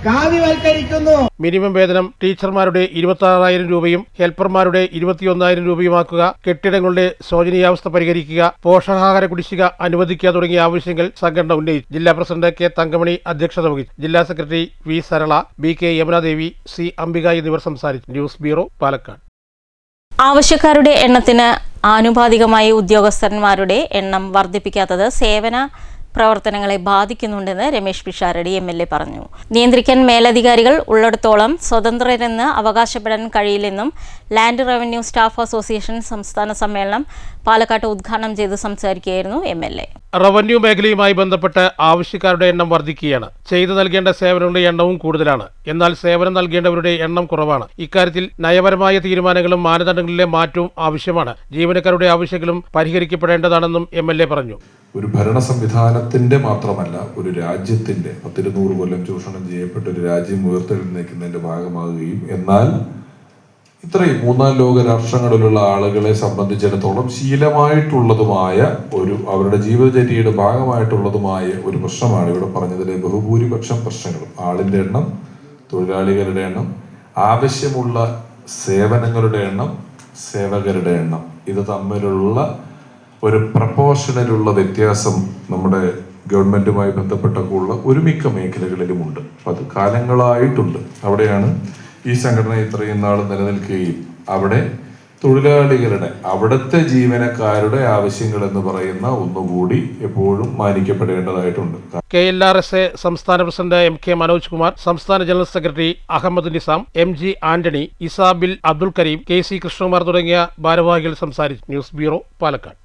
കാവ്യവൽക്കരിക്കുന്നു. മിനിമം വേതനം ടീച്ചർമാരുടെ 26,000 രൂപയും ഹെൽപ്പർമാരുടെ 21,000 രൂപയുമാക്കുക, കെട്ടിടങ്ങളുടെ ശോചനീയാവസ്ഥ പരിഹരിക്കുക, പോഷകാഹാര കുടിശ്ശിക അനുവദിക്കുക തുടങ്ങിയ ആവശ്യങ്ങൾ സംഘടന ഉന്നയിച്ചു. ജില്ലാ പ്രസിഡന്റ് കെ തങ്കമണി അധ്യക്ഷത വഹിച്ചു. ജില്ലാ secretary V Sarala, B K Yamunadevi, C Ambika എന്നിവർ സംസാരിച്ചു. News bureau, Palakkad. ആവശ്യക്കാരുടെ എണ്ണത്തിന് ആനുപാതികമായി ഉദ്യോഗസ്ഥന്മാരുടെ എണ്ണം വർദ്ധിപ്പിക്കാത്തത് സേവന പ്രവർത്തനങ്ങളെ ബാധിക്കുന്നുണ്ടെന്ന് രമേശ് പിഷാരടി MLA പറഞ്ഞു. നിയന്ത്രിക്കാൻ മേലധികാരികൾ ഉള്ളിടത്തോളം സ്വതന്ത്രരെന്ന് അവകാശപ്പെടാൻ കഴിയില്ലെന്നും ലാൻഡ് റവന്യൂ സ്റ്റാഫ് അസോസിയേഷൻ സംസ്ഥാന സമ്മേളനം പാലക്കാട്ട് ഉദ്ഘാടനം ചെയ്ത് സംസാരിക്കുകയായിരുന്നു MLA. റവന്യൂ മേഖലയുമായി ബന്ധപ്പെട്ട് ആവശ്യക്കാരുടെ എണ്ണം വർദ്ധിക്കുകയാണ്. ചെയ്തു നൽകേണ്ട സേവനങ്ങളുടെ എണ്ണവും കൂടുതലാണ്. എന്നാൽ സേവനം നൽകേണ്ടവരുടെ എണ്ണം കുറവാണ്. ഇക്കാര്യത്തിൽ നയപരമായ തീരുമാനങ്ങളും മാനദണ്ഡങ്ങളിലെ മാറ്റവും ആവശ്യമാണ്. ജീവനക്കാരുടെ ആവശ്യങ്ങളും പരിഹരിക്കപ്പെടേണ്ടതാണെന്നും MLA പറഞ്ഞു. ഒരു ഭരണ സംവിധാനത്തിന്റെ മാത്രമല്ല, ഒരു രാജ്യത്തിന്റെ 100 കൊല്ലം ചൂഷണം ചെയ്യപ്പെട്ട ഒരു രാജ്യം ഉയർത്തെഴുന്നേൽക്കുന്നതിന്റെ ഭാഗമാകുകയും എന്നാൽ ഇത്രയും 3-4 ലോക രാഷ്ട്രങ്ങളിലുള്ള ആളുകളെ സംബന്ധിച്ചിടത്തോളം ശീലമായിട്ടുള്ളതുമായ അവരുടെ ജീവിതചര്യയുടെ ഭാഗമായിട്ടുള്ളതുമായ ഒരു പ്രശ്നമാണ് ഇവിടെ പറഞ്ഞതിലെ ബഹുഭൂരിപക്ഷം പ്രശ്നങ്ങളും. ആളിന്റെ എണ്ണം, തൊഴിലാളികളുടെ എണ്ണം, ആവശ്യമുള്ള സേവനങ്ങളുടെ എണ്ണം, സേവകരുടെ എണ്ണം, ഇത് തമ്മിലുള്ള ഒരു പ്രപ്പോർഷനിലുള്ള വ്യത്യാസം നമ്മുടെ ഗവൺമെന്റുമായി ബന്ധപ്പെട്ടൊക്കെയുള്ള ഒരുമിക്ക മേഖലകളിലുമുണ്ട്. അത് കാലങ്ങളായിട്ടുണ്ട്. അവിടെയാണ് ഈ സംഘടന ഇത്രയും നാൾ നിലനിൽക്കുകയും അവിടെ തൊഴിലാളികളുടെ, അവിടുത്തെ ജീവനക്കാരുടെ ആവശ്യങ്ങൾ എന്ന് പറയുന്ന ഒന്നുകൂടി എപ്പോഴും മാനിക്കപ്പെടേണ്ടതായിട്ടുണ്ട്. KLRSA സംസ്ഥാന പ്രസിഡന്റ് MK മനോജ് കുമാർ, സംസ്ഥാന general secretary Ahammed Nizam, MG Antony, ഇസാബിൽ അബ്ദുൽ കരീം, KC കൃഷ്ണകുമാർ തുടങ്ങിയ ഭാരവാഹികൾ സംസാരിച്ചു. News bureau, Palakkad.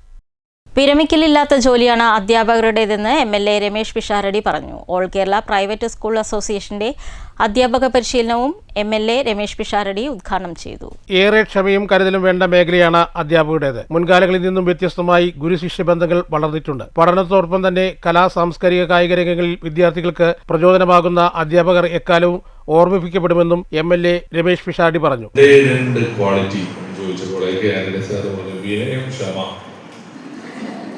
വിരമിക്കലില്ലാത്ത ജോലിയാണ് അധ്യാപകരുടേതെന്ന് MLA രമേശ് പിഷാരടി പറഞ്ഞു. ഓൾ കേരള പ്രൈവറ്റ് സ്കൂൾ അസോസിയേഷന്റെ അധ്യാപക പരിശീലനവും MLA രമേശ് പിഷാരടി ഉദ്ഘാടനം ചെയ്തു. ഏറെ ക്ഷമയും കരുതലും വേണ്ട മേഖലയാണ് അധ്യാപകരുടേത്. മുൻകാലങ്ങളിൽ നിന്നും വ്യത്യസ്തമായി ഗുരുശിഷ്യ ബന്ധങ്ങൾ വളർന്നിട്ടുണ്ട്. പഠനത്തോടൊപ്പം തന്നെ കലാ, സാംസ്കാരിക, കായിക രംഗങ്ങളിൽ വിദ്യാർത്ഥികൾക്ക് പ്രചോദനമാകുന്ന അധ്യാപകർ എക്കാലവും ഓർമ്മിപ്പിക്കപ്പെടുമെന്നും MLA രമേശ് പിഷാരടി പറഞ്ഞു.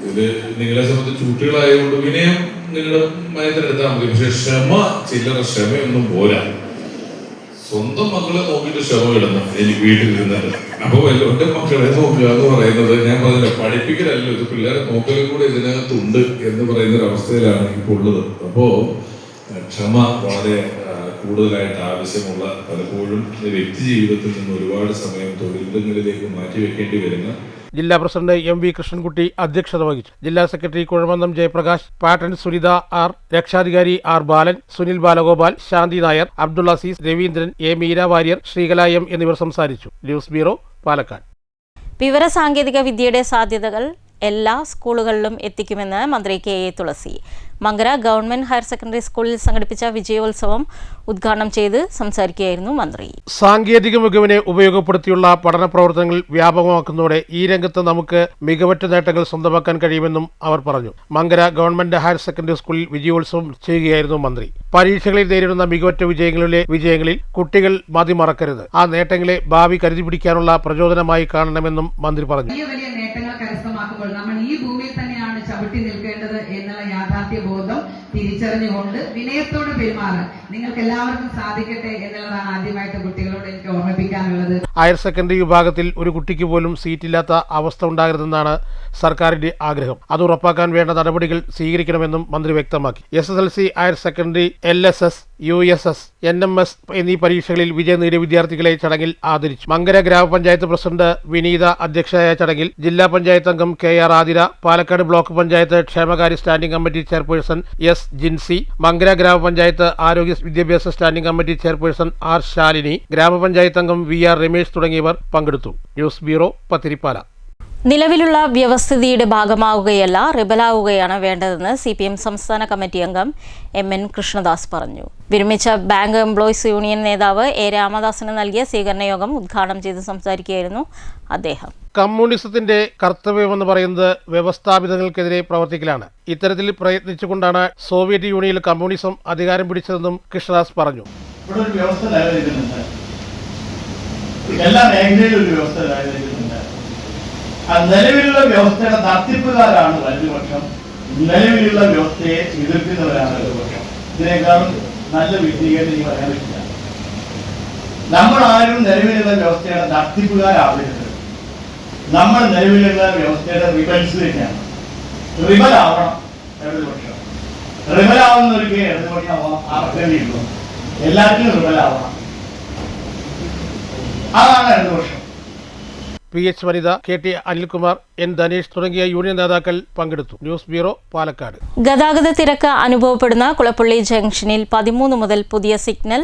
ഇത് നിങ്ങളെ സംബന്ധിച്ച് കുട്ടികളായതുകൊണ്ട് വിനയം നിങ്ങളുടെ മയത്തിനെടുത്താൽ മതി. പക്ഷെ ചില്ലറ ക്ഷമയൊന്നും പോരാ. സ്വന്തം മക്കളെ നോക്കിയിട്ട് ക്ഷമ ഇടുന്നു എനിക്ക് വീട്ടിൽ ഇരുന്നിട്ട്. അപ്പൊ എന്റെ മക്കളെ നോക്കുക എന്ന് പറയുന്നത്, ഞാൻ പറഞ്ഞില്ല, പഠിപ്പിക്കലല്ലോ, ഇത് പിള്ളേരെ നോക്കലും കൂടെ ഇതിനകത്തുണ്ട് എന്ന് പറയുന്ന ഒരു അവസ്ഥയിലാണ് ഇപ്പോൾ ഉള്ളത്. അപ്പോ ക്ഷമ വളരെ കൂടുതലായിട്ട് ആവശ്യമുള്ള, പലപ്പോഴും വ്യക്തി ജീവിതത്തിൽ നിന്ന് ഒരുപാട് സമയം തൊഴിലിടങ്ങളിലേക്ക് മാറ്റിവെക്കേണ്ടി വരുന്ന. ജില്ലാ പ്രസിഡന്റ് MV കൃഷ്ണൻകുട്ടി അധ്യക്ഷത വഹിച്ചു. ജില്ലാ സെക്രട്ടറി കുഴമന്നം ജയപ്രകാശ്, പാട്ടൻ സുനിത R, രക്ഷാധികാരി R Balan, Sunil Balagopal, Shanti Nair, Abdul Aziz, Raveendran, A Meera Warrier, Sreekala M എന്നിവർ സംസാരിച്ചു. News bureau, Palakkad. വിവര സാങ്കേതിക വിദ്യയുടെ സാധ്യതകൾ എല്ലാ സ്കൂളുകളിലും എത്തിക്കുമെന്ന് മന്ത്രി KA Thulasi. Mankara government higher secondary സ്കൂളിൽ സംഘടിപ്പിച്ച വിജയോത്സവം ഉദ്ഘാടനം ചെയ്ത് സംസാരിക്കുകയായിരുന്നു മന്ത്രി. സാങ്കേതിക മികവിനെ ഉപയോഗപ്പെടുത്തിയുള്ള പഠന പ്രവർത്തനങ്ങൾ വ്യാപകമാക്കുന്നതോടെ ഈ രംഗത്ത് നമുക്ക് മികവറ്റ നേട്ടങ്ങൾ സ്വന്തമാക്കാൻ കഴിയുമെന്നും അവർ പറഞ്ഞു. മങ്കര ഗവൺമെന്റ് ഹയർ സെക്കൻഡറി സ്കൂളിൽ വിജയോത്സവം ചെയ്യുകയായിരുന്നു മന്ത്രി. പരീക്ഷകളിൽ നേരിടുന്ന മികവറ്റ വിജയങ്ങളിൽ കുട്ടികൾ മതിമറക്കരുത്. ആ നേട്ടങ്ങളെ ഭാവി കരുതി പിടിക്കാനുള്ള പ്രചോദനമായി കാണണമെന്നും മന്ത്രി പറഞ്ഞു. നമ്മൾ ഈ ഭൂമിയിൽ തന്നെയാണ് ചവിട്ടി നിൽക്കേണ്ടത് എന്നുള്ള യാഥാർത്ഥ്യ ബോധം തിരിച്ചറിഞ്ഞുകൊണ്ട് വിനയത്തോടെ പെരുമാറാൻ നിങ്ങൾക്ക് എല്ലാവർക്കും സാധിക്കട്ടെ എന്നുള്ളതാണ് ആദ്യമായിട്ട് കുട്ടികളോട് എനിക്ക് ഓർമ്മിപ്പിക്കാനുള്ളത്. ഹയർ സെക്കൻഡറി വിഭാഗത്തിൽ ഒരു കുട്ടിക്ക് പോലും സീറ്റില്ലാത്ത അവസ്ഥ ഉണ്ടാകരുതെന്നാണ് സർക്കാരിന്റെ ആഗ്രഹം. അത് ഉറപ്പാക്കാൻ വേണ്ട നടപടികൾ സ്വീകരിക്കണമെന്നും മന്ത്രി വ്യക്തമാക്കി. SSLC, higher secondary, LSS, USS, NMS എന്നീ പരീക്ഷകളിൽ വിജയം നേടിയ വിദ്യാർത്ഥികളെ ചടങ്ങിൽ ആദരിച്ചു. മങ്കര ഗ്രാമപഞ്ചായത്ത് പ്രസിഡന്റ് വിനീത അധ്യക്ഷയായ ചടങ്ങിൽ ജില്ലാ പഞ്ചായത്ത് അംഗം KR ആതിര, പാലക്കാട് ബ്ലോക്ക് പഞ്ചായത്ത് ക്ഷേമകാര്യ standing committee chairperson S Jincy, Mankara grama panchayat ആരോഗ്യ വിദ്യാഭ്യാസ standing committee chairperson R Shalini, grama panchayat അംഗം VR രമേശ് തുടങ്ങിയവർ പങ്കെടുത്തു. News bureau, Pathiripala. നിലവിലുള്ള വ്യവസ്ഥിതിയുടെ ഭാഗമാവുകയല്ല, റിബലാവുകയാണ് വേണ്ടതെന്ന് CPM സംസ്ഥാന കമ്മിറ്റി അംഗം MN കൃഷ്ണദാസ് പറഞ്ഞു. വിരമിച്ച ബാങ്ക് എംപ്ലോയീസ് യൂണിയൻ നേതാവ് A രാമദാസിന് നൽകിയ സ്വീകരണ യോഗം ഉദ്ഘാടനം ചെയ്ത് സംസാരിക്കുകയായിരുന്നു അദ്ദേഹം. കമ്മ്യൂണിസത്തിന്റെ കർത്തവ്യമെന്ന് പറയുന്നത് വ്യവസ്ഥാപിതങ്ങൾക്കെതിരെ പ്രവർത്തിക്കലാണ്. ഇത്തരത്തിൽ പ്രയത്നിച്ചുകൊണ്ടാണ് സോവിയറ്റ് യൂണിയനിൽ കമ്മ്യൂണിസം അധികാരം പിടിച്ചതെന്നും കൃഷ്ണദാസ് പറഞ്ഞു. എല്ലാ മേഖലയിലും ഒരു വ്യവസ്ഥ നിലവിലുള്ള വ്യവസ്ഥയുടെ തട്ടിപ്പുകാരാണ് വലതുപക്ഷം, നിലവിലുള്ള വ്യവസ്ഥയെ എതിർക്കുന്നവരാണ് ഇടതുപക്ഷം. ഇതിനേക്കാളും നല്ല വിദ്യയായിട്ട് എനിക്ക് പറയാൻ പറ്റില്ല. നമ്മളാരും നിലവിലുള്ള വ്യവസ്ഥയുടെ തട്ടിപ്പുകാരാവരുത്. നമ്മൾ നിലവിലുള്ള വ്യവസ്ഥയുടെ റിബൽസ് തന്നെയാണ്. റിബലാവണം ഇടതുപക്ഷം. റിബലാവുന്നവർക്ക് ഇടതുപക്ഷം ആർക്കേണ്ടിയുള്ളൂ. എല്ലാത്തിനും റിബലാവണം. അതാണ് ഇടതുപക്ഷം. PH വനിത, KT അനിൽകുമാർ, N ധനേഷ് തുടങ്ങിയ യൂണിയൻ നേതാക്കൾ പങ്കെടുത്തു. News bureau, Palakkad. ഗതാഗത തിരക്ക് അനുഭവപ്പെടുന്ന കുളപ്പള്ളി ജംഗ്ഷനിൽ 13 മുതൽ പുതിയ സിഗ്നൽ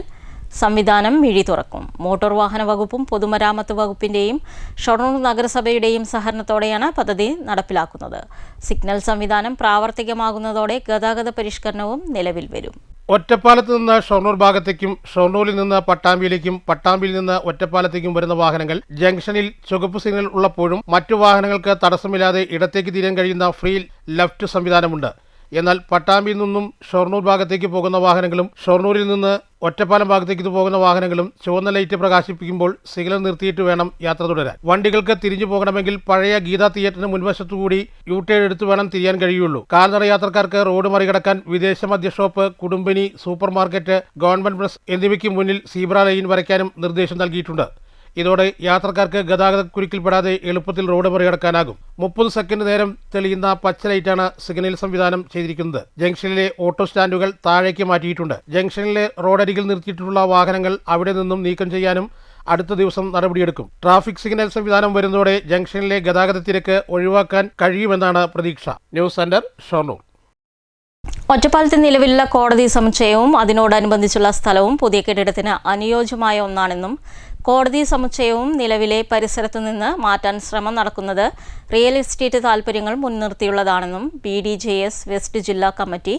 സംവിധാനം മിഴി തുറക്കും. മോട്ടോർ വാഹന വകുപ്പും പൊതുമരാമത്ത് വകുപ്പിന്റെയും ഷൊർണൂർ നഗരസഭയുടെയും സഹകരണത്തോടെയാണ് പദ്ധതി നടപ്പിലാക്കുന്നത്. സിഗ്നൽ സംവിധാനം പ്രാവർത്തികമാകുന്നതോടെ ഗതാഗത പരിഷ്കരണവും നിലവിൽ വരും. ഒറ്റപ്പാലത്ത് നിന്ന് ഷൊർണൂർ ഭാഗത്തേക്കും ഷൊർണൂരിൽ നിന്ന് പട്ടാമ്പിയിലേക്കും പട്ടാമ്പിയിൽ നിന്ന് ഒറ്റപ്പാലത്തേക്കും വരുന്ന വാഹനങ്ങൾ ജംഗ്ഷനിൽ ചുവപ്പ് സിഗ്നൽ ഉള്ളപ്പോഴും മറ്റു വാഹനങ്ങൾക്ക് തടസ്സമില്ലാതെ ഇടത്തേക്ക് തിരിയാൻ കഴിയുന്ന ഫ്രീ ലെഫ്റ്റ് സംവിധാനമുണ്ട്. എന്നാൽ പട്ടാമ്പിയിൽ നിന്നും ഷൊർണൂർ ഭാഗത്തേക്ക് പോകുന്ന വാഹനങ്ങളും ഷൊർണൂരിൽ നിന്ന് ഒറ്റപ്പാലം ഭാഗത്തേക്ക് പോകുന്ന വാഹനങ്ങളും ചുവന്ന ലൈറ്റ് പ്രകാശിപ്പിക്കുമ്പോൾ സിഗ്നൽ നിർത്തിയിട്ട് വേണം യാത്ര തുടരാൻ. വണ്ടികൾക്ക് തിരിഞ്ഞു പോകണമെങ്കിൽ പഴയ ഗീതാ തിയേറ്ററിന് മുൻവശത്തുകൂടി യു-ടേൺ എടുത്ത് വേണം തിരിയാൻ കഴിയുള്ളൂ. കാൽനട യാത്രക്കാർക്ക് റോഡ് മറികടക്കാൻ വിദേശ മദ്യ ഷോപ്പ്, കുടുംബിനി, സൂപ്പർ മാർക്കറ്റ്, ഗവൺമെന്റ് പ്രസ് എന്നിവയ്ക്ക് മുന്നിൽ സീബ്ര ലൈൻ വരയ്ക്കാനും നിർദ്ദേശം നൽകിയിട്ടുണ്ട്. ഇതോടെ യാത്രക്കാർക്ക് ഗതാഗത കുരുക്കിൽപ്പെടാതെ എളുപ്പത്തിൽ റോഡ് മറികടക്കാനാകും. 30 സെക്കൻഡ് നേരം തെളിയുന്ന പച്ച ലൈറ്റാണ് സിഗ്നൽ സംവിധാനം ചെയ്തിരിക്കുന്നത്. ജംഗ്ഷനിലെ ഓട്ടോ സ്റ്റാൻഡുകൾ താഴേക്ക് മാറ്റിയിട്ടുണ്ട്. ജംഗ്ഷനിലെ റോഡരികിൽ നിർത്തിയിട്ടുള്ള വാഹനങ്ങൾ അവിടെ നിന്നും നീക്കം ചെയ്യാനും അടുത്ത ദിവസം നടപടിയെടുക്കും. ട്രാഫിക് സിഗ്നൽ സംവിധാനം വരുന്നതോടെ ജംഗ്ഷനിലെ ഗതാഗത തിരക്ക് ഒഴിവാക്കാൻ കഴിയുമെന്നാണ് പ്രതീക്ഷ. News centre, Shoranur. ഒറ്റപ്പാലത്ത് നിലവിലുള്ള കോടതി സമുച്ചയവും അതിനോടനുബന്ധിച്ചുള്ള സ്ഥലവും പുതിയ കെട്ടിടത്തിന് അനുയോജ്യമായ ഒന്നാണെന്നും കോടതി സമുച്ചയവും നിലവിലെ പരിസരത്തു നിന്ന് മാറ്റാൻ ശ്രമം നടക്കുന്നത് റിയൽ എസ്റ്റേറ്റ് താൽപ്പര്യങ്ങൾ മുൻനിർത്തിയുള്ളതാണെന്നും BDJS വെസ്റ്റ് ജില്ലാ കമ്മിറ്റി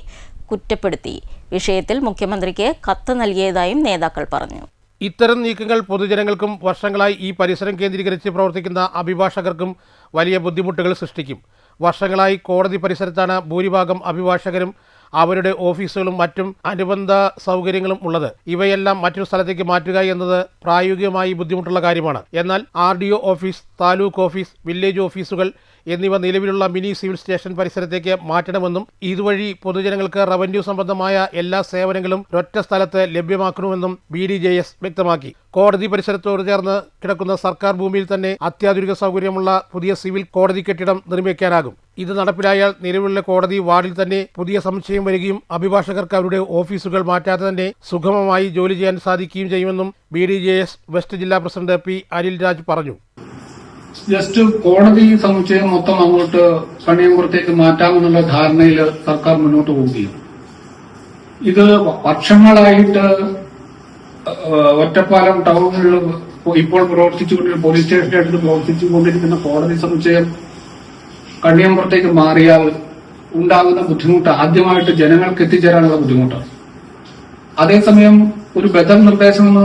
കുറ്റപ്പെടുത്തി. വിഷയത്തിൽ മുഖ്യമന്ത്രിക്ക് കത്ത് നൽകിയതായും നേതാക്കൾ പറഞ്ഞു. ഇത്തരം നീക്കങ്ങൾ പൊതുജനങ്ങൾക്കും വർഷങ്ങളായി ഈ പരിസരം കേന്ദ്രീകരിച്ച് പ്രവർത്തിക്കുന്ന അഭിഭാഷകർക്കും വലിയ ബുദ്ധിമുട്ടുകൾ സൃഷ്ടിക്കും. വർഷങ്ങളായി കോടതി പരിസരത്താണ് ഭൂരിഭാഗം അഭിഭാഷകരും അവരുടെ ഓഫീസുകളും മറ്റും അനുബന്ധ സൗകര്യങ്ങളും ഉള്ളത്. ഇവയെല്ലാം മറ്റൊരു സ്ഥലത്തേക്ക് മാറ്റുക എന്നത് പ്രായോഗികമായി ബുദ്ധിമുട്ടുള്ള കാര്യമാണ്. എന്നാൽ RDO office, taluk office, village ഓഫീസുകൾ എന്നിവ നിലവിലുള്ള മിനി സിവിൽ സ്റ്റേഷൻ പരിസരത്തേക്ക് മാറ്റണമെന്നും ഇതുവഴി പൊതുജനങ്ങൾക്ക് റവന്യൂ സംബന്ധമായ എല്ലാ സേവനങ്ങളും ഒരൊറ്റ സ്ഥലത്ത് ലഭ്യമാക്കണമെന്നും BDJS വ്യക്തമാക്കി. കോടതി പരിസരത്തോട് ചേർന്ന് കിടക്കുന്ന സർക്കാർ ഭൂമിയിൽ തന്നെ അത്യാധുനിക സൗകര്യമുള്ള പുതിയ സിവിൽ കോടതി കെട്ടിടം നിർമ്മിക്കാനാകും. ഇത് നടപ്പിലായാൽ നിലവിലുള്ള കോടതി വാർഡിൽ തന്നെ പുതിയ സമുച്ചയം വരികയും അഭിഭാഷകർക്ക് അവരുടെ ഓഫീസുകൾ മാറ്റാതെ തന്നെ സുഗമമായി ജോലി ചെയ്യാൻ സാധിക്കുകയും ചെയ്യുമെന്നും BDJS വെസ്റ്റ് ജില്ലാ പ്രസിഡന്റ് P. അനിൽ രാജ് പറഞ്ഞു. ജസ്റ്റ് കോടതി സമുച്ചയം മൊത്തം അങ്ങോട്ട് കണിയമ്പുറത്തേക്ക് മാറ്റാമെന്നുള്ള ധാരണയിൽ സർക്കാർ മുന്നോട്ട് പോവുകയും ഇത് വർഷങ്ങളായിട്ട് ഒറ്റപ്പാലം ടൗണിൽ ഇപ്പോൾ പ്രവർത്തിച്ചുകൊണ്ടിരിക്കുന്ന പോലീസ് സ്റ്റേഷന്റെ അടുത്ത് പ്രവർത്തിച്ചുകൊണ്ടിരിക്കുന്ന കോടതി സമുച്ചയം കണിയമ്പുറത്തേക്ക് മാറിയാൽ ഉണ്ടാകുന്ന ബുദ്ധിമുട്ട് ആദ്യമായിട്ട് ജനങ്ങൾക്ക് എത്തിച്ചേരാനുള്ള ബുദ്ധിമുട്ടാണ്. അതേസമയം ഒരു ബദൽ നിർദ്ദേശം എന്ന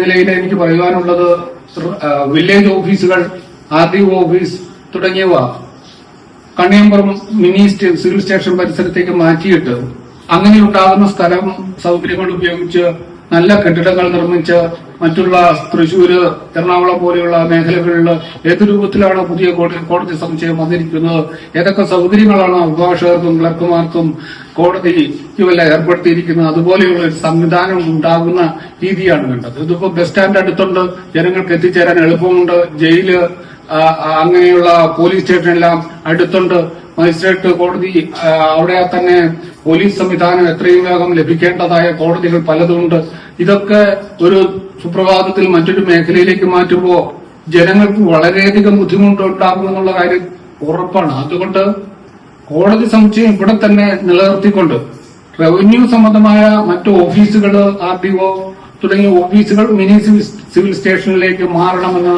നിലയിൽ എനിക്ക് പറയുവാനുള്ളത് വില്ലേജ് ഓഫീസുകൾ, RDO ഓഫീസ് തുടങ്ങിയവ കണിയമ്പുറം മിനി സിവിൽ സ്റ്റേഷൻ പരിസരത്തേക്ക് മാറ്റിയിട്ട് അങ്ങനെയുണ്ടാകുന്ന സ്ഥലം സൗകര്യങ്ങൾ ഉപയോഗിച്ച് നല്ല കെട്ടിടങ്ങൾ നിർമ്മിച്ച് മറ്റുള്ള തൃശ്ശൂര്, എറണാകുളം പോലെയുള്ള മേഖലകളിൽ ഏത് രൂപത്തിലാണ് പുതിയ കോടതി സമുച്ചയം വന്നിരിക്കുന്നത്, ഏതൊക്കെ സൗകര്യങ്ങളാണ് അഭിഭാഷകർക്കും ക്ലർക്കുമാർക്കും കോടതിക്ക് വല്ല ഏർപ്പെടുത്തിയിരിക്കുന്നത്, അതുപോലെയുള്ള ഒരു സംവിധാനം ഉണ്ടാകുന്ന രീതിയാണ് വേണ്ടത്. ഇതിപ്പോ ബസ് സ്റ്റാൻഡ് അടുത്തുണ്ട്, ജനങ്ങൾക്ക് എത്തിച്ചേരാൻ എളുപ്പമുണ്ട്. ജയില്, അങ്ങനെയുള്ള പോലീസ് സ്റ്റേഷനെല്ലാം അടുത്തുണ്ട്. മജിസ്ട്രേറ്റ് കോടതി, അവിടെ തന്നെ പോലീസ് സംവിധാനം എത്രയും വേഗം ലഭിക്കേണ്ടതായ കോടതികൾ പലതുണ്ട്. ഇതൊക്കെ ഒരു സുപ്രഭാതത്തിൽ മറ്റൊരു മേഖലയിലേക്ക് മാറ്റുമ്പോൾ ജനങ്ങൾക്ക് വളരെയധികം ബുദ്ധിമുട്ടുണ്ടാകുമെന്നുള്ള കാര്യം ഉറപ്പാണ്. അതുകൊണ്ട് കോടതി സമുച്ചയം ഇവിടെ തന്നെ നിലനിർത്തിക്കൊണ്ട് റവന്യൂ സംബന്ധമായ മറ്റു ഓഫീസുകൾ, RDO തുടങ്ങിയ ഓഫീസുകൾ മിനി സിവിൽ സ്റ്റേഷനിലേക്ക് മാറണമെന്ന്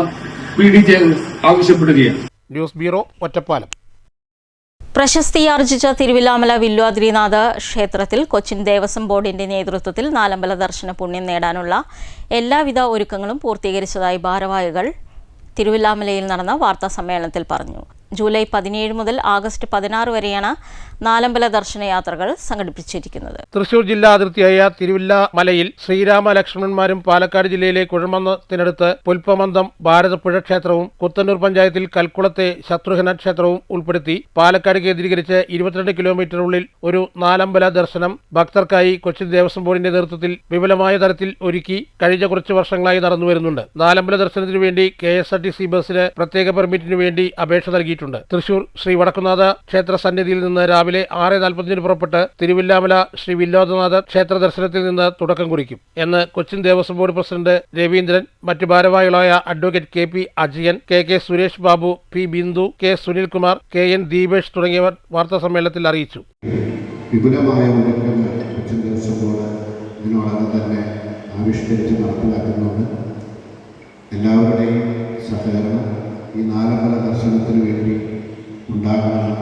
BDJS ആവശ്യപ്പെടുകയാണ്. News bureau, Ottapalam. പ്രശസ്തിയാർജിച്ച തിരുവില്ലാമല വില്വാദ്രിനാഥ ക്ഷേത്രത്തിൽ കൊച്ചിൻ ദേവസ്വം ബോർഡിന്റെ നേതൃത്വത്തിൽ നാലമ്പല ദർശന പുണ്യം നേടാനുള്ള എല്ലാവിധ ഒരുക്കങ്ങളും പൂർത്തീകരിച്ചതായി ഭാരവാഹികൾ തിരുവില്ലാമലയിൽ നടന്ന വാർത്താ സമ്മേളനത്തിൽ പറഞ്ഞു. ജൂലൈ 17 മുതൽ ആഗസ്റ്റ് 16 വരെയാണ് നാലമ്പല ദർശനയാത്രകൾ സംഘടിപ്പിച്ചിരിക്കുന്നത്. തൃശൂർ ജില്ലാ അതിർത്തിയായ തിരുവില്ലാമലയിൽ ശ്രീരാമ ലക്ഷ്മണന്മാരും പാലക്കാട് ജില്ലയിലെ കുഴമന്നത്തിനടുത്ത് പുൽപ്പമന്തം ഭാരതപ്പുഴ ക്ഷേത്രവും കുത്തന്നൂർ പഞ്ചായത്തിൽ കൽക്കുളത്തെ ശത്രുഘ്ന ക്ഷേത്രവും ഉൾപ്പെടുത്തി പാലക്കാട് കേന്ദ്രീകരിച്ച് 22 കിലോമീറ്ററിനുള്ളിൽ ഒരു നാലമ്പല ദർശനം ഭക്തർക്കായി കൊച്ചിൻ ദേവസ്വം ബോർഡിന്റെ നേതൃത്വത്തിൽ വിപുലമായ തരത്തിൽ ഒരുക്കി കഴിഞ്ഞ കുറച്ച് വർഷങ്ങളായി നടന്നുവരുന്നുണ്ട്. നാലമ്പല ദർശനത്തിനു വേണ്ടി KSRTC ബസ്സിന് പ്രത്യേക പെർമിറ്റിനു വേണ്ടി അപേക്ഷ നൽകിയിട്ടുണ്ട്. തൃശൂർ ശ്രീ വടക്കുന്നാഥ ക്ഷേത്ര സന്നിധിയിൽ നിന്ന് രാവിലെ 6:40 പുറപ്പെട്ട് തിരുവില്ലാമല ശ്രീ വില്ലോദനാഥ ക്ഷേത്ര ദർശനത്തിൽ നിന്ന് തുടക്കം കുറിക്കും എന്ന് കൊച്ചിൻ ദേവസ്വം ബോർഡ് പ്രസിഡന്റ് രവീന്ദ്രൻ, മറ്റു ഭാരവാഹികളായ advocate KP Ajayan, KK Suresh Babu, P Bindu, K Sunilkumar, KN Deepesh തുടങ്ങിയവർ വാർത്താസമ്മേളനത്തിൽ അറിയിച്ചു. വിപുലമായ ഒരുക്കങ്ങൾ കൊച്ചിൻ ദേവസ്വം ബോർഡ് ഇതിനോടകം തന്നെ ആവിഷ്കരിച്ച് നടപ്പിലാക്കുന്നുണ്ട്. എല്ലാവരുടെയും സഹകരണം ഈ നാലമ്പല ദർശനത്തിന് വേണ്ടി ഉണ്ടാകണം.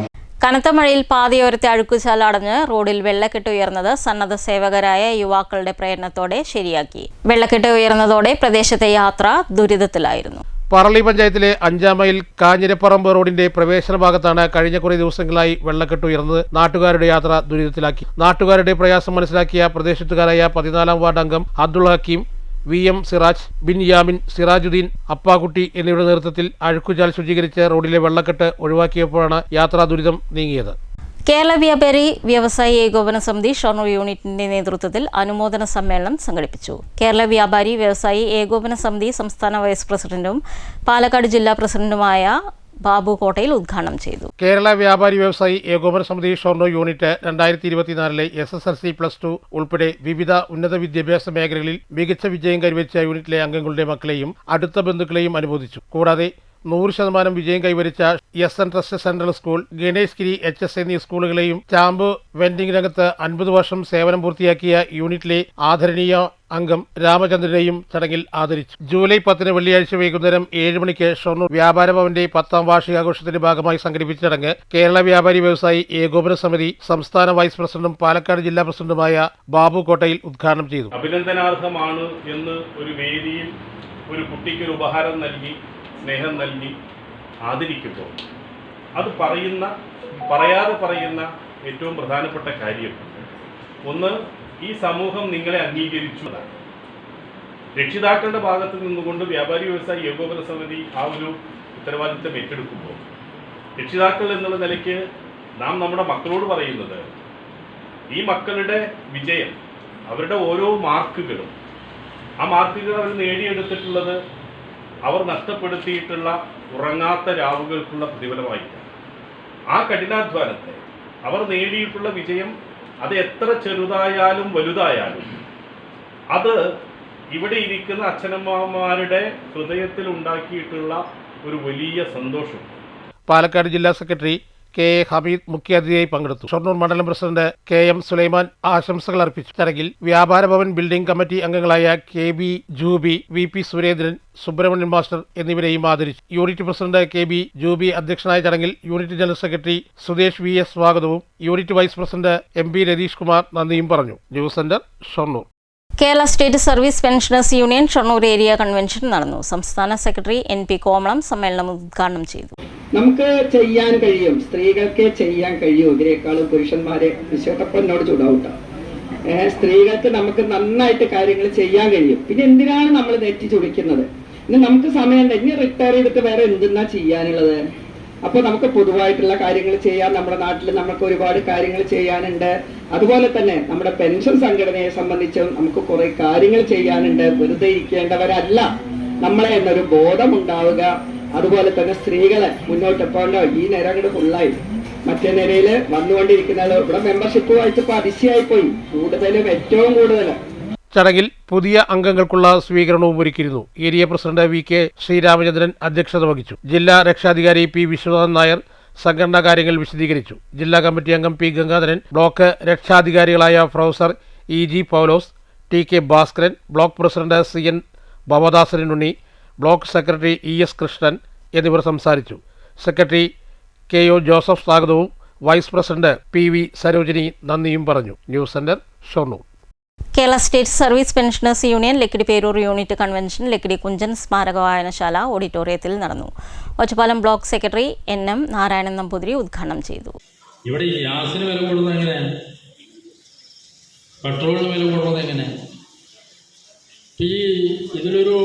കനത്ത മഴയിൽ പാതയോരത്തെ അഴുക്കുചാൽ അടഞ്ഞ് റോഡിൽ വെള്ളക്കെട്ട് ഉയർന്നത് സന്നദ്ധ സേവകരായ യുവാക്കളുടെ പ്രയത്നത്തോടെ ശരിയാക്കി. വെള്ളക്കെട്ട് ഉയർന്നതോടെ പ്രദേശത്തെ യാത്ര ദുരിതത്തിലായിരുന്നു. പറളി പഞ്ചായത്തിലെ 5-ാം മൈൽ കാഞ്ഞിരപ്പറമ്പ് റോഡിന്റെ പ്രവേശന ഭാഗത്താണ് കഴിഞ്ഞ കുറേ ദിവസങ്ങളായി വെള്ളക്കെട്ട് ഉയർന്നത് നാട്ടുകാരുടെ യാത്ര ദുരിതത്തിലാക്കി. നാട്ടുകാരുടെ പ്രയാസം മനസ്സിലാക്കിയ പ്രദേശത്തുകാരായ 14-ാം വാർഡ് അംഗം അബ്ദുൾ ഹക്കീം, VM സിറാജ്, ബിൻയാമിൻ, സിറാജുദ്ദീൻ, അപ്പാക്കുട്ടി എന്നിവരുടെ നേതൃത്വത്തിൽ അഴുക്കുചാൽ ശുചീകരിച്ച് റോഡിലെ വെള്ളക്കെട്ട് ഒഴിവാക്കിയപ്പോഴാണ് യാത്രാ ദുരിതം നീങ്ങിയത്. കേരള വ്യാപാരി വ്യവസായി ഏകോപന സമിതി ഷൊർണൂർ യൂണിറ്റിന്റെ നേതൃത്വത്തിൽ അനുമോദന സമ്മേളനം സംഘടിപ്പിച്ചു. കേരള വ്യാപാരി വ്യവസായി ഏകോപന സമിതി സംസ്ഥാന വൈസ് പ്രസിഡന്റും പാലക്കാട് ജില്ലാ പ്രസിഡന്റുമായ ബാബു കോട്ടയിൽ ഉദ്ഘാടനം ചെയ്തു. കേരള വ്യാപാരി വ്യവസായി ഏകോപന സമിതി ഷൊർണൂർ യൂണിറ്റ് 2024 SSLC+2 ഉൾപ്പെടെ വിവിധ ഉന്നത വിദ്യാഭ്യാസ മേഖലകളിൽ മികച്ച വിജയം കൈവരിച്ച യൂണിറ്റിലെ അംഗങ്ങളുടെ മക്കളെയും അടുത്ത ബന്ധുക്കളെയും അനുമോദിച്ചു. കൂടാതെ 100% വിജയം കൈവരിച്ച SN trust central school, Ganesh Giri HS എന്നീ സ്കൂളുകളെയും സ്റ്റാമ്പ് വെൻഡിംഗ് രംഗത്ത് 50 വർഷം സേവനം പൂർത്തിയാക്കിയ യൂണിറ്റിലെ ആദരണീയ അംഗം രാമചന്ദ്രനെയും ചടങ്ങിൽ ആദരിച്ചു. ജൂലൈ 10 വെള്ളിയാഴ്ച വൈകുന്നേരം 7 മണിക്ക് ഷൊർണൂർ വ്യാപാര ഭവന്റെ 10ാം വാർഷികാഘോഷത്തിന്റെ ഭാഗമായി സംഘടിപ്പിച്ച ചടങ്ങ് കേരള വ്യാപാരി വ്യവസായി ഏകോപന സമിതി സംസ്ഥാന വൈസ് പ്രസിഡന്റും പാലക്കാട് ജില്ലാ പ്രസിഡന്റുമായ ബാബു കോട്ടയിൽ ഉദ്ഘാടനം ചെയ്തു. അഭിനന്ദനാർഹമാണ് എന്ന് ഒരു വേദിയിൽ ഒരു കുട്ടിക്ക് ഒരു ഉപഹാരം നൽകി സ്നേഹം നൽകി ആദരിക്കുമ്പോൾ അത് പറയാതെ പറയുന്ന ഏറ്റവും പ്രധാനപ്പെട്ട കാര്യം ഒന്ന്, ഈ സമൂഹം നിങ്ങളെ അംഗീകരിച്ചതാണ്. രക്ഷിതാക്കളുടെ ഭാഗത്ത് നിന്നുകൊണ്ട് വ്യാപാരി വ്യവസായി ഏകോപന സമിതി ആ ഒരു ഉത്തരവാദിത്തം ഏറ്റെടുക്കുമ്പോൾ രക്ഷിതാക്കൾ എന്നുള്ള നിലയ്ക്ക് നാം നമ്മുടെ മക്കളോട് പറയുന്നത് ഈ മക്കളുടെ വിജയം, അവരുടെ ഓരോ മാർക്കുകളും, ആ മാർക്കുകൾ അവർ നേടിയെടുത്തിട്ടുള്ളത് അവർ നഷ്ടപ്പെടുത്തിയിട്ടുള്ള ഉറങ്ങാത്ത രാവുകൾക്കുള്ള പ്രതിഫലമായിട്ടാണ്. ആ കഠിനാധ്വാനത്തെ, അവർ നേടിയിട്ടുള്ള വിജയം, അത് എത്ര ചെറുതായാലും വലുതായാലും അത് ഇവിടെ ഇരിക്കുന്ന അച്ഛനമ്മമാരുടെ ഹൃദയത്തിൽ ഉണ്ടാക്കിയിട്ടുള്ള ഒരു വലിയ സന്തോഷം. പാലക്കാട് ജില്ലാ സെക്രട്ടറി KA ഹമീദ് മുഖ്യാതിഥിയായി പങ്കെടുത്തു. ഷൊർണൂർ മണ്ഡലം പ്രസിഡന്റ് KM സുലൈമാൻ ആശംസകൾ അർപ്പിച്ചു. ചടങ്ങിൽ വ്യാപാര ഭവൻ ബിൽഡിംഗ് കമ്മിറ്റി അംഗങ്ങളായ KB Juby, VP Surendran, Subramanian master എന്നിവരെയും ആദരിച്ചു. യൂണിറ്റ് പ്രസിഡന്റ് KB ജൂബി അധ്യക്ഷനായ ചടങ്ങിൽ unit general secretary Sudesh VS സ്വാഗതവും unit vice president MB Ratheesh Kumar നന്ദിയും പറഞ്ഞു. News centre, Shoranur. Kerala state service pensioners union Shoranur area convention നടന്നു. സംസ്ഥാന സെക്രട്ടറി NP കോമളം സമ്മേളനം ഉദ്ഘാടനം ചെയ്തു. നമുക്ക് ചെയ്യാൻ കഴിയും, സ്ത്രീകൾക്ക് ചെയ്യാൻ കഴിയും, ഇതിനേക്കാളും പുരുഷന്മാരെ വിശേഷപ്പം എന്നോട് ചൂടാവൂട്ട. സ്ത്രീകൾക്ക് നമുക്ക് നന്നായിട്ട് കാര്യങ്ങൾ ചെയ്യാൻ കഴിയും. പിന്നെ എന്തിനാണ് നമ്മൾ നെറ്റി ചുളിക്കുന്നത്? ഇനി നമുക്ക് സമയമുണ്ട്, ഇനി റിട്ടയർ ചെയ്തിട്ട് വേറെ എന്തെന്നാ ചെയ്യാനുള്ളത്? അപ്പൊ നമുക്ക് പൊതുവായിട്ടുള്ള കാര്യങ്ങൾ ചെയ്യാൻ, നമ്മുടെ നാട്ടിൽ നമുക്ക് ഒരുപാട് കാര്യങ്ങൾ ചെയ്യാനുണ്ട്. അതുപോലെ തന്നെ നമ്മുടെ പെൻഷൻ സംഘടനയെ സംബന്ധിച്ചും നമുക്ക് കുറെ കാര്യങ്ങൾ ചെയ്യാനുണ്ട്. വെറുതെ ഇരിക്കേണ്ടവരല്ല നമ്മളെ എന്നൊരു ബോധം ഉണ്ടാവുക. അതുപോലെ തന്നെ സ്ത്രീകളെ മുന്നോട്ട് പോകേണ്ട. ഈ നിര അങ്ങോട്ട് ഫുള്ളായി, മറ്റേ നിരയില് വന്നുകൊണ്ടിരിക്കുന്നത് ഇവിടെ മെമ്പർഷിപ്പ് വായിച്ചപ്പോ അതിശയായി പോയി. കൂടുതലും ഏറ്റവും കൂടുതൽ ചടങ്ങിൽ പുതിയ അംഗങ്ങൾക്കുള്ള സ്വീകരണവും ഒരുക്കിയിരുന്നു. ഏരിയ പ്രസിഡന്റ് VK ശ്രീരാമചന്ദ്രൻ അധ്യക്ഷത വഹിച്ചു. ജില്ലാ രക്ഷാധികാരി P വിശ്വനാഥൻ നായർ സംഘടനാ കാര്യങ്ങൾ വിശദീകരിച്ചു. ജില്ലാ കമ്മിറ്റി അംഗം P ഗംഗാധരൻ, ബ്ലോക്ക് രക്ഷാധികാരികളായ professor EG Paulose, TK Bhaskaran, block president CN Bhavadasan Unni, block secretary ES Krishnan എന്നിവർ സംസാരിച്ചു. സെക്രട്ടറി KO ജോസഫ് സ്വാഗതവും വൈസ് പ്രസിഡന്റ് PV സരോജിനി നന്ദിയും പറഞ്ഞു. News centre, Shoranur. Kerala state service pensioners union Lakkidi Peroor unit convention Lakkidi Kunchan സ്മാരക വായനശാല ഓഡിറ്റോറിയത്തിൽ നടന്നു. Ottapalam block secretary NM Narayanan Namboothiri ഉദ്ഘാടനം ചെയ്തു. ഇവിടെ ഈ ഗ്യാസിന് വില കൂടുന്നത് എങ്ങനെയാണ്, പെട്രോളിന് വില കൂടുന്നത് എങ്ങനെ, ഇതിലൊരു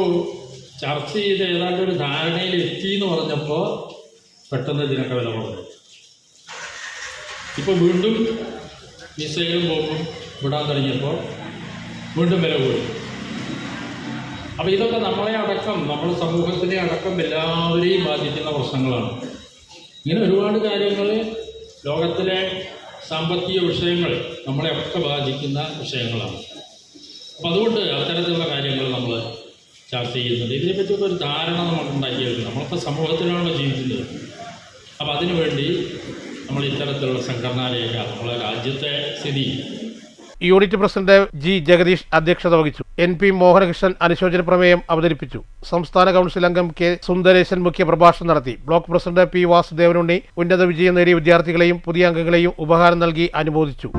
ചർച്ച ചെയ്ത് ഏതാണ്ട് ഒരു ധാരണയിൽ എത്തി എന്ന് പറഞ്ഞപ്പോൾ പെട്ടെന്ന് ഇതിനൊക്കെ വില കുറഞ്ഞു. ഇപ്പോൾ വീണ്ടും മിസൈലും ബോംബും വിടാൻ തുടങ്ങിയപ്പോൾ വീണ്ടും വില കൂടി. അപ്പോൾ ഇതൊക്കെ നമ്മളെ അടക്കം, നമ്മുടെ സമൂഹത്തിനെ അടക്കം എല്ലാവരെയും ബാധിക്കുന്ന പ്രശ്നങ്ങളാണ്. ഇങ്ങനെ ഒരുപാട് കാര്യങ്ങൾ, ലോകത്തിലെ സാമ്പത്തിക വിഷയങ്ങൾ നമ്മളെയൊക്കെ ബാധിക്കുന്ന വിഷയങ്ങളാണ്. അപ്പോൾ അതുകൊണ്ട് അത്തരത്തിലുള്ള കാര്യങ്ങൾ നമ്മൾ ചർച്ച ചെയ്യുന്നുണ്ട്. ഇതിനെപ്പറ്റിയൊക്കെ ഒരു ധാരണ നമുക്ക് ഉണ്ടാക്കിയെടുക്കണം. നമ്മളിപ്പോൾ സമൂഹത്തിലാണല്ലോ ജീവിക്കുന്നത്. അപ്പോൾ അതിനുവേണ്ടി നമ്മൾ ഇത്തരത്തിലുള്ള സംഘടനാരേഖ, നമ്മളെ രാജ്യത്തെ സ്ഥിതി. Unit president G. ജഗദീഷ് അധ്യക്ഷത വഹിച്ചു. NP മോഹനകൃഷ്ണൻ അനുശോചന പ്രമേയം അവതരിപ്പിച്ചു. സംസ്ഥാന കൗൺസിൽ അംഗം K. സുന്ദരേശൻ മുഖ്യ പ്രഭാഷണം നടത്തി. Block president P. വാസുദേവനുണ്ണി ഉന്നത വിജയം നേടിയ വിദ്യാർത്ഥികളെയും പുതിയ അംഗങ്ങളെയും ഉപഹാരം നൽകി അനുമോദിച്ചു.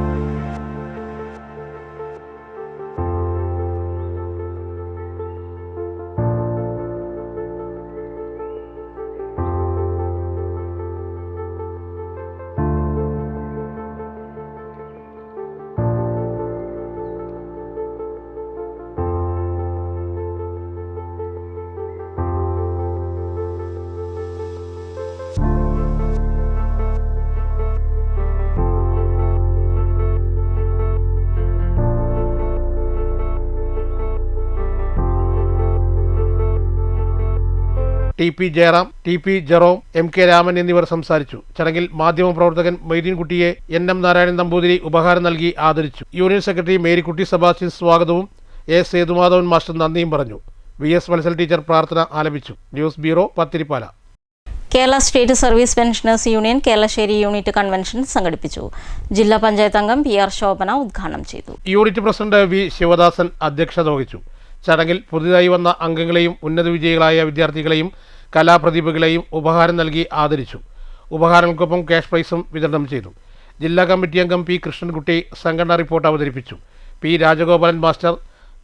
TP Jayaram, TP Jerome, MK Raman എന്നിവർ സംസാരിച്ചു. ചടങ്ങിൽ മാധ്യമപ്രവർത്തകൻ മൊയ്തീൻകുട്ടിയെ NM നാരായണൻ നമ്പൂതിരി ഉപഹാരം നൽകി ആദരിച്ചു. യൂണിയൻ സെക്രട്ടറി മേരിക്കുട്ടി സെബാസ്റ്റ്യൻ സ്വാഗതവും A. സേതുമാധവൻ മാസ്റ്റർ നന്ദിയും പറഞ്ഞു. VS വത്സൽ ടീച്ചർ പ്രാർത്ഥന ആലപിച്ചു. News bureau, Pathiripala. Kerala state service pensioners union Keralassery unit convention സംഘടിപ്പിച്ചു. ജില്ലാ പഞ്ചായത്ത് അംഗം PR ശോഭന ഉദ്ഘാടനം ചെയ്തു. Unit president V. ശിവദാസൻ അധ്യക്ഷത വഹിച്ചു. ചടങ്ങിൽ പുതുതായി വന്ന അംഗങ്ങളെയും ഉന്നത വിജയികളായ വിദ്യാർത്ഥികളെയും കലാപ്രതിഭകളെയും ഉപഹാരം നൽകി ആദരിച്ചു. ഉപഹാരങ്ങൾക്കൊപ്പം ക്യാഷ് പ്രൈസും വിതരണം ചെയ്തു. ജില്ലാ കമ്മിറ്റി അംഗം P. കൃഷ്ണൻകുട്ടി സംഘടനാ റിപ്പോർട്ട് അവതരിപ്പിച്ചു. P. രാജഗോപാലൻ മാസ്റ്റർ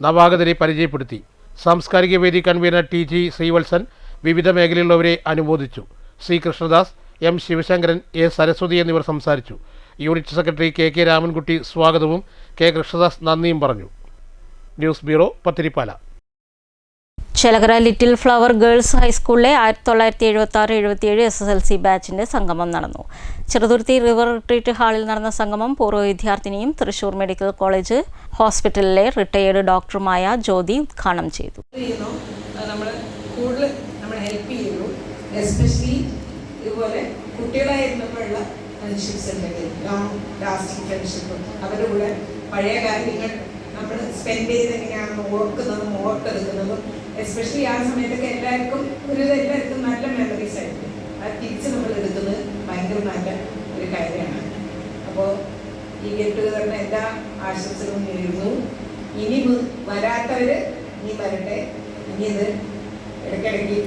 നവാഗതരെ പരിചയപ്പെടുത്തി. സാംസ്കാരിക വേദി കൺവീനർ TG ശ്രീവത്സൻ വിവിധ മേഖലയിലുള്ളവരെ അനുമോദിച്ചു. C. Krishnadas, M. Sivasankaran, A. Saraswati എന്നിവർ സംസാരിച്ചു. യൂണിറ്റ് സെക്രട്ടറി KK രാമൻകുട്ടി സ്വാഗതവും K. കൃഷ്ണദാസ് നന്ദിയും പറഞ്ഞു. News bureau, Pathiripala. Chelakkara little flower girls ഹൈസ്കൂളിലെ 1976-77 SSLC ബാച്ചിന്റെ സംഗമം നടന്നു. ചെറുതുരുത്തി റിവർ റിട്രീറ്റ് ഹാളിൽ നടന്ന സംഗമം പൂർവ്വ വിദ്യാർത്ഥിനിയും തൃശൂർ മെഡിക്കൽ കോളേജ് ഹോസ്പിറ്റലിലെ റിട്ടയേർഡ് ഡോക്ടറുമായ ജ്യോതി ഉദ്ഘാടനം ചെയ്തു. നമ്മൾ കൂടുതൽ നമ്മൾ ഹെൽപ്പ് ചെയ്യുന്നു. എസ്പെഷ്യലി ഇതുപോലെ കുട്ടികളായിരുന്നപ്പോഴുള്ള ഫ്രണ്ട്ഷിപ്സ് ഉണ്ടെങ്കിൽ ലോങ് ലാസ്റ്റിംഗ് ഫ്രണ്ട്ഷിപ്പും അവരുടെ കൂടെ പഴയ കാര്യങ്ങൾ നമ്മൾ സ്പെൻഡ് ചെയ്ത് എങ്ങനെയാണെന്ന് ഓർത്തെടുക്കുന്നതും എസ്പെഷ്യലി ആ സമയത്തൊക്കെ എല്ലാവർക്കും നല്ല മെമ്മറീസ് ആയിരിക്കും. അത് തിരിച്ച് നമ്മൾ എടുക്കുന്നത് ഭയങ്കര നല്ല ഒരു കാര്യമാണ്. അപ്പോൾ ഈ ഗെറ്റ് ടുഗദറിന് എല്ലാ ആശംസകളും നേരുന്നു. ഇനി വരാത്തവർ ഇനി വരട്ടെ, ഇനി ഇത് ഇടയ്ക്കിടയ്ക്ക്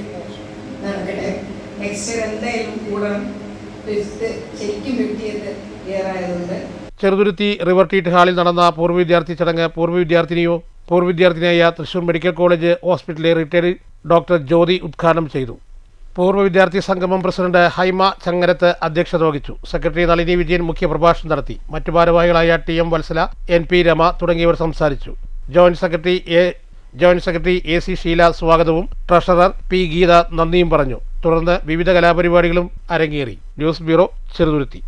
നടക്കട്ടെ. നെക്സ്റ്റ് ഇയർ എന്തായാലും കൂടണം. ശരിക്കും 50th ഇയർ ആയതുകൊണ്ട് ചെറുതുരുത്തി റിവർ ട്രീറ്റ് ഹാളിൽ നടന്ന പൂർവ്വ വിദ്യാർത്ഥി ചടങ്ങ് പൂർവ്വ വിദ്യാർത്ഥിനിയായ തൃശൂർ മെഡിക്കൽ കോളേജ് ഹോസ്പിറ്റലിലെ റിട്ടയർഡ് ഡോക്ടർ ജ്യോതി ഉദ്ഘാടനം ചെയ്തു. പൂർവ്വ വിദ്യാർത്ഥി സംഗമം പ്രസിഡന്റ് ഹൈമ ചങ്ങരത്ത് അധ്യക്ഷത വഹിച്ചു. സെക്രട്ടറി നളിനി വിജയൻ മുഖ്യപ്രഭാഷണം നടത്തി. മറ്റു ഭാരവാഹികളായ TM വത്സല, NP രമ തുടങ്ങിയവർ സംസാരിച്ചു. ജോയിന്റ് സെക്രട്ടറി AC ഷീല സ്വാഗതവും ട്രഷറർ P ഗീത നന്ദിയും പറഞ്ഞു. തുടർന്ന് വിവിധ കലാപരിപാടികളും അരങ്ങേറി. News bureau, Cheruthuruthy.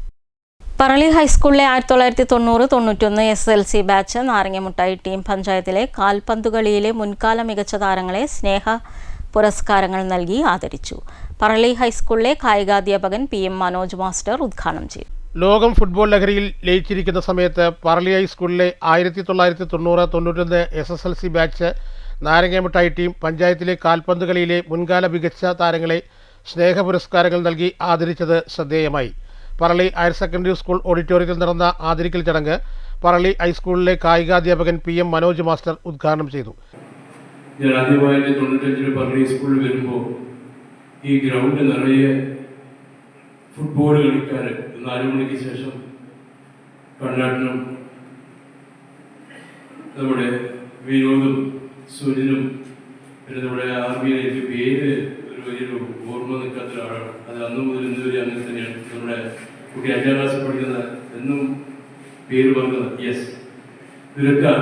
പറളി ഹൈസ്കൂളിലെ 1990-91 SSLC ബാച്ച് നാരങ്ങമുട്ടായി ടീം പഞ്ചായത്തിലെ കാൽപന്തുകളിയിലെ മുൻകാല മികച്ച താരങ്ങളെ സ്നേഹ പുരസ്കാരങ്ങൾ നൽകി ആദരിച്ചു. പറളി ഹൈസ്കൂളിലെ കായികാധ്യാപകൻ PM മനോജ് മാസ്റ്റർ ഉദ്ഘാടനം ചെയ്തു. ലോകം ഫുട്ബോൾ ലഹരിയിൽ ലയിച്ചിരിക്കുന്ന സമയത്ത് പറളി ഹൈസ്കൂളിലെ 1990-91 SSLC ബാച്ച് നാരങ്ങമുട്ടായി ടീം പഞ്ചായത്തിലെ കാൽപന്തുകളിയിലെ മുൻകാല മികച്ച താരങ്ങളെ സ്നേഹ പുരസ്കാരങ്ങൾ നൽകി ആദരിച്ചത് ശ്രദ്ധേയമായി. പറളി ഹയർ സെക്കൻഡറി സ്കൂൾ ഓഡിറ്റോറിയത്തിൽ നടന്ന ആദരിക്കൽ ചടങ്ങ് പറളി ഹൈസ്കൂളിലെ കായികാധ്യാപകൻ PM മനോജ് മാസ്റ്റർ ഉദ്ഘാടനം ചെയ്തു. ഞാൻ ആദ്യമായിട്ട് 95 പറളി സ്കൂളിൽ വരുമ്പോൾ ഈ ഗ്രൗണ്ട് നിറയെ ഫുട്ബോൾ കളിക്കാർ 4 മണിക്ക് ശേഷം കണ്ണാട്ടനും നമ്മുടെ വിനോദും സുനിലും പിന്നെ നമ്മുടെ ആർമിയിലേക്ക് പേര് ഒരു വലിയൊരു ഓർമ്മ നിൽക്കാത്ത ഒരാളാണ്. അത് അന്ന് മുതൽ ഇന്ന് വരെ അങ്ങനെ തന്നെയാണ്. നമ്മുടെ കുട്ടി 5ാം ക്ലാസ്സിൽ പഠിക്കുന്ന എന്നും പേര് പറഞ്ഞത് യെസ് ഇവരൊക്കെ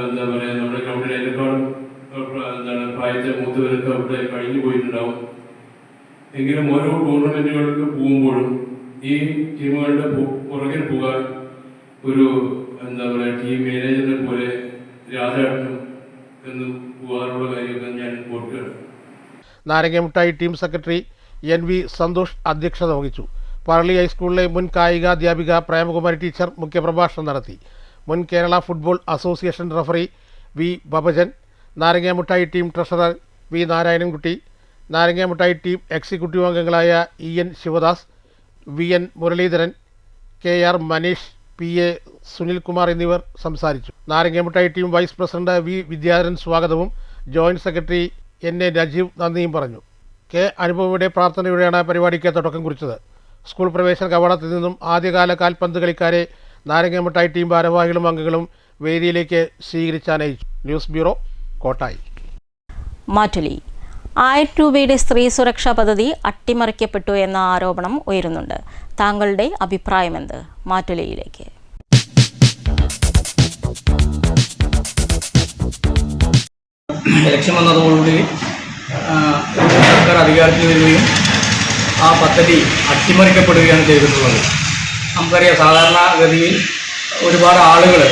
എന്താ പറയുക, നമ്മുടെ ഗ്രൗണ്ടിൽ അതിനേക്കാളും എന്താണ് പ്രായത്തെ മൂത്തവരൊക്കെ അവിടെ കഴിഞ്ഞു പോയിട്ടുണ്ടാവും. എങ്കിലും ഓരോ ടൂർണമെന്റുകൾക്ക് പോകുമ്പോഴും ഈ ടീമുകളുടെ പുറകിൽ പോകാൻ ഒരു എന്താ പറയുക ടീം മാനേജറിനെ പോലെ രാജാട്ടനും എന്ന് പോകാറുള്ള കാര്യമൊക്കെ ഞാൻ ഓർക്കുകയാണ്. നാരങ്ങമുട്ടായി ടീം സെക്രട്ടറി NV സന്തോഷ് അധ്യക്ഷത വഹിച്ചു. പറളി ഹൈസ്കൂളിലെ മുൻ കായികാധ്യാപിക പ്രേമകുമാരി ടീച്ചർ മുഖ്യപ്രഭാഷണം നടത്തി. മുൻ Kerala football association referee V Babajan, Narangamuttayi team treasurer V Narayanankutty, Narangamuttayi team executive അംഗങ്ങളായ EN Sivadas, VN Muraleedharan, KR Maneesh, PA Sunilkumar എന്നിവർ സംസാരിച്ചു. Narangamuttayi team vice president V Vidyadharan സ്വാഗതവും ജോയിന്റ് സെക്രട്ടറി NA നജീവ് നന്ദിയും പറഞ്ഞു. K അനുഭവയുടെ പ്രാർത്ഥനയോടെയാണ് പരിപാടിക്ക് തുടക്കം കുറിച്ചത്. സ്കൂൾ പ്രവേശന കവാടത്തിൽ നിന്നും ആദ്യകാല കാൽപന്ത് കളിക്കാരെ നാരങ്ങമുട്ടായി ടീം ഭാരവാഹികളും അംഗങ്ങളും വേദിയിലേക്ക് സ്വീകരിച്ചാനയിച്ചു. News bureau, Kottayi. മാറ്റുലി 1000 രൂപയുടെ സ്ത്രീ സുരക്ഷാ പദ്ധതി അട്ടിമറിക്കപ്പെട്ടു എന്ന ആരോപണം ഉയരുന്നുണ്ട്. താങ്കളുടെ അഭിപ്രായമെന്ത്? മാറ്റുലിയിലേക്ക്. ഇലക്ഷൻ വന്നതോടുകൂടി സർക്കാർ അധികാരത്തിൽ വരികയും ആ പദ്ധതി അട്ടിമറിക്കപ്പെടുകയാണ് ചെയ്തിട്ടുള്ളത്. നമുക്കറിയാം, സാധാരണഗതിയിൽ ഒരുപാട് ആളുകൾ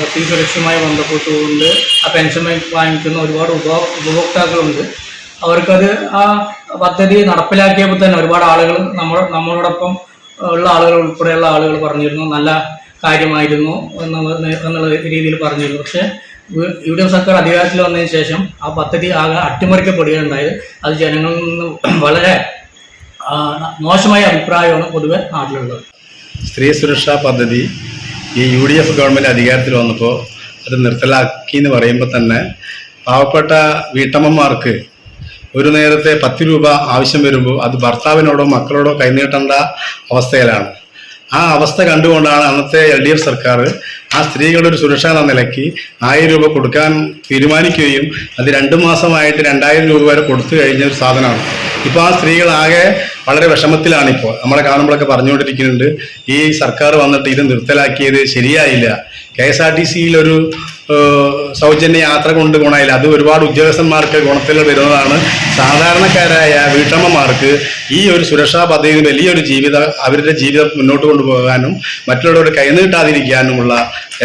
സ്ത്രീ സുരക്ഷയുമായി ബന്ധപ്പെട്ടുകൊണ്ട് ആ പെൻഷൻ വാങ്ങിക്കുന്ന ഒരുപാട് ഉപഭോക്താക്കളുണ്ട്. അവർക്കത് ആ പദ്ധതി നടപ്പിലാക്കിയപ്പോൾ തന്നെ ഒരുപാട് ആളുകൾ നമ്മളോടൊപ്പം ഉള്ള ആളുകൾ ഉൾപ്പെടെയുള്ള ആളുകൾ പറഞ്ഞിരുന്നു നല്ല കാര്യമായിരുന്നു എന്നുള്ള രീതിയിൽ പറഞ്ഞിരുന്നു. പക്ഷേ UDF സർക്കാർ അധികാരത്തിൽ വന്നതിന് ശേഷം ആ പദ്ധതി ആകെ അട്ടിമറിക്കപ്പെടുകയുണ്ടായത്. അത് ജനങ്ങളിൽ നിന്ന് വളരെ മോശമായ അഭിപ്രായമാണ് പൊതുവെ നാട്ടിലുള്ളത്. സ്ത്രീ സുരക്ഷാ പദ്ധതി ഈ UDF ഗവൺമെൻറ് അധികാരത്തിൽ വന്നപ്പോൾ അത് നിർത്തലാക്കി എന്ന് പറയുമ്പോൾ തന്നെ പാവപ്പെട്ട വീട്ടമ്മമാർക്ക് ഒരു നേരത്തെ 10 രൂപ ആവശ്യം വരുമ്പോൾ അത് ഭർത്താവിനോടോ മക്കളോടോ കൈനീട്ടേണ്ട അവസ്ഥയിലാണ്. ആ അവസ്ഥ കണ്ടുകൊണ്ടാണ് അന്നത്തെ LDF സർക്കാർ ആ സ്ത്രീകളുടെ ഒരു സുരക്ഷ എന്ന നിലയ്ക്ക് 1000 രൂപ കൊടുക്കാൻ തീരുമാനിക്കുകയും അത് 2 മാസമായിട്ട് 2000 രൂപ വരെ കൊടുത്തു കഴിഞ്ഞ ഒരു സാധനമാണ്. ഇപ്പോൾ ആ സ്ത്രീകളാകെ വളരെ വിഷമത്തിലാണിപ്പോൾ. നമ്മളെ കാണുമ്പോഴൊക്കെ പറഞ്ഞുകൊണ്ടിരിക്കുന്നുണ്ട് ഈ സർക്കാർ വന്നിട്ട് ഇത് നിർത്തലാക്കിയത് ശരിയായില്ല. KSRTCയിൽ ഒരു സൗജന്യ യാത്ര കൊണ്ട് ഗുണമില്ല. അത് ഒരുപാട് ഉദ്യോഗസ്ഥന്മാർക്ക് ഗുണത്തിൽ വരുന്നതാണ്. സാധാരണക്കാരായ വീട്ടമ്മമാർക്ക് ഈ ഒരു സുരക്ഷാ പദ്ധതി വലിയൊരു അവരുടെ ജീവിതം മുന്നോട്ട് കൊണ്ടുപോകാനും മറ്റുള്ളവരോട് കൈനീട്ടാതിരിക്കാനുമുള്ള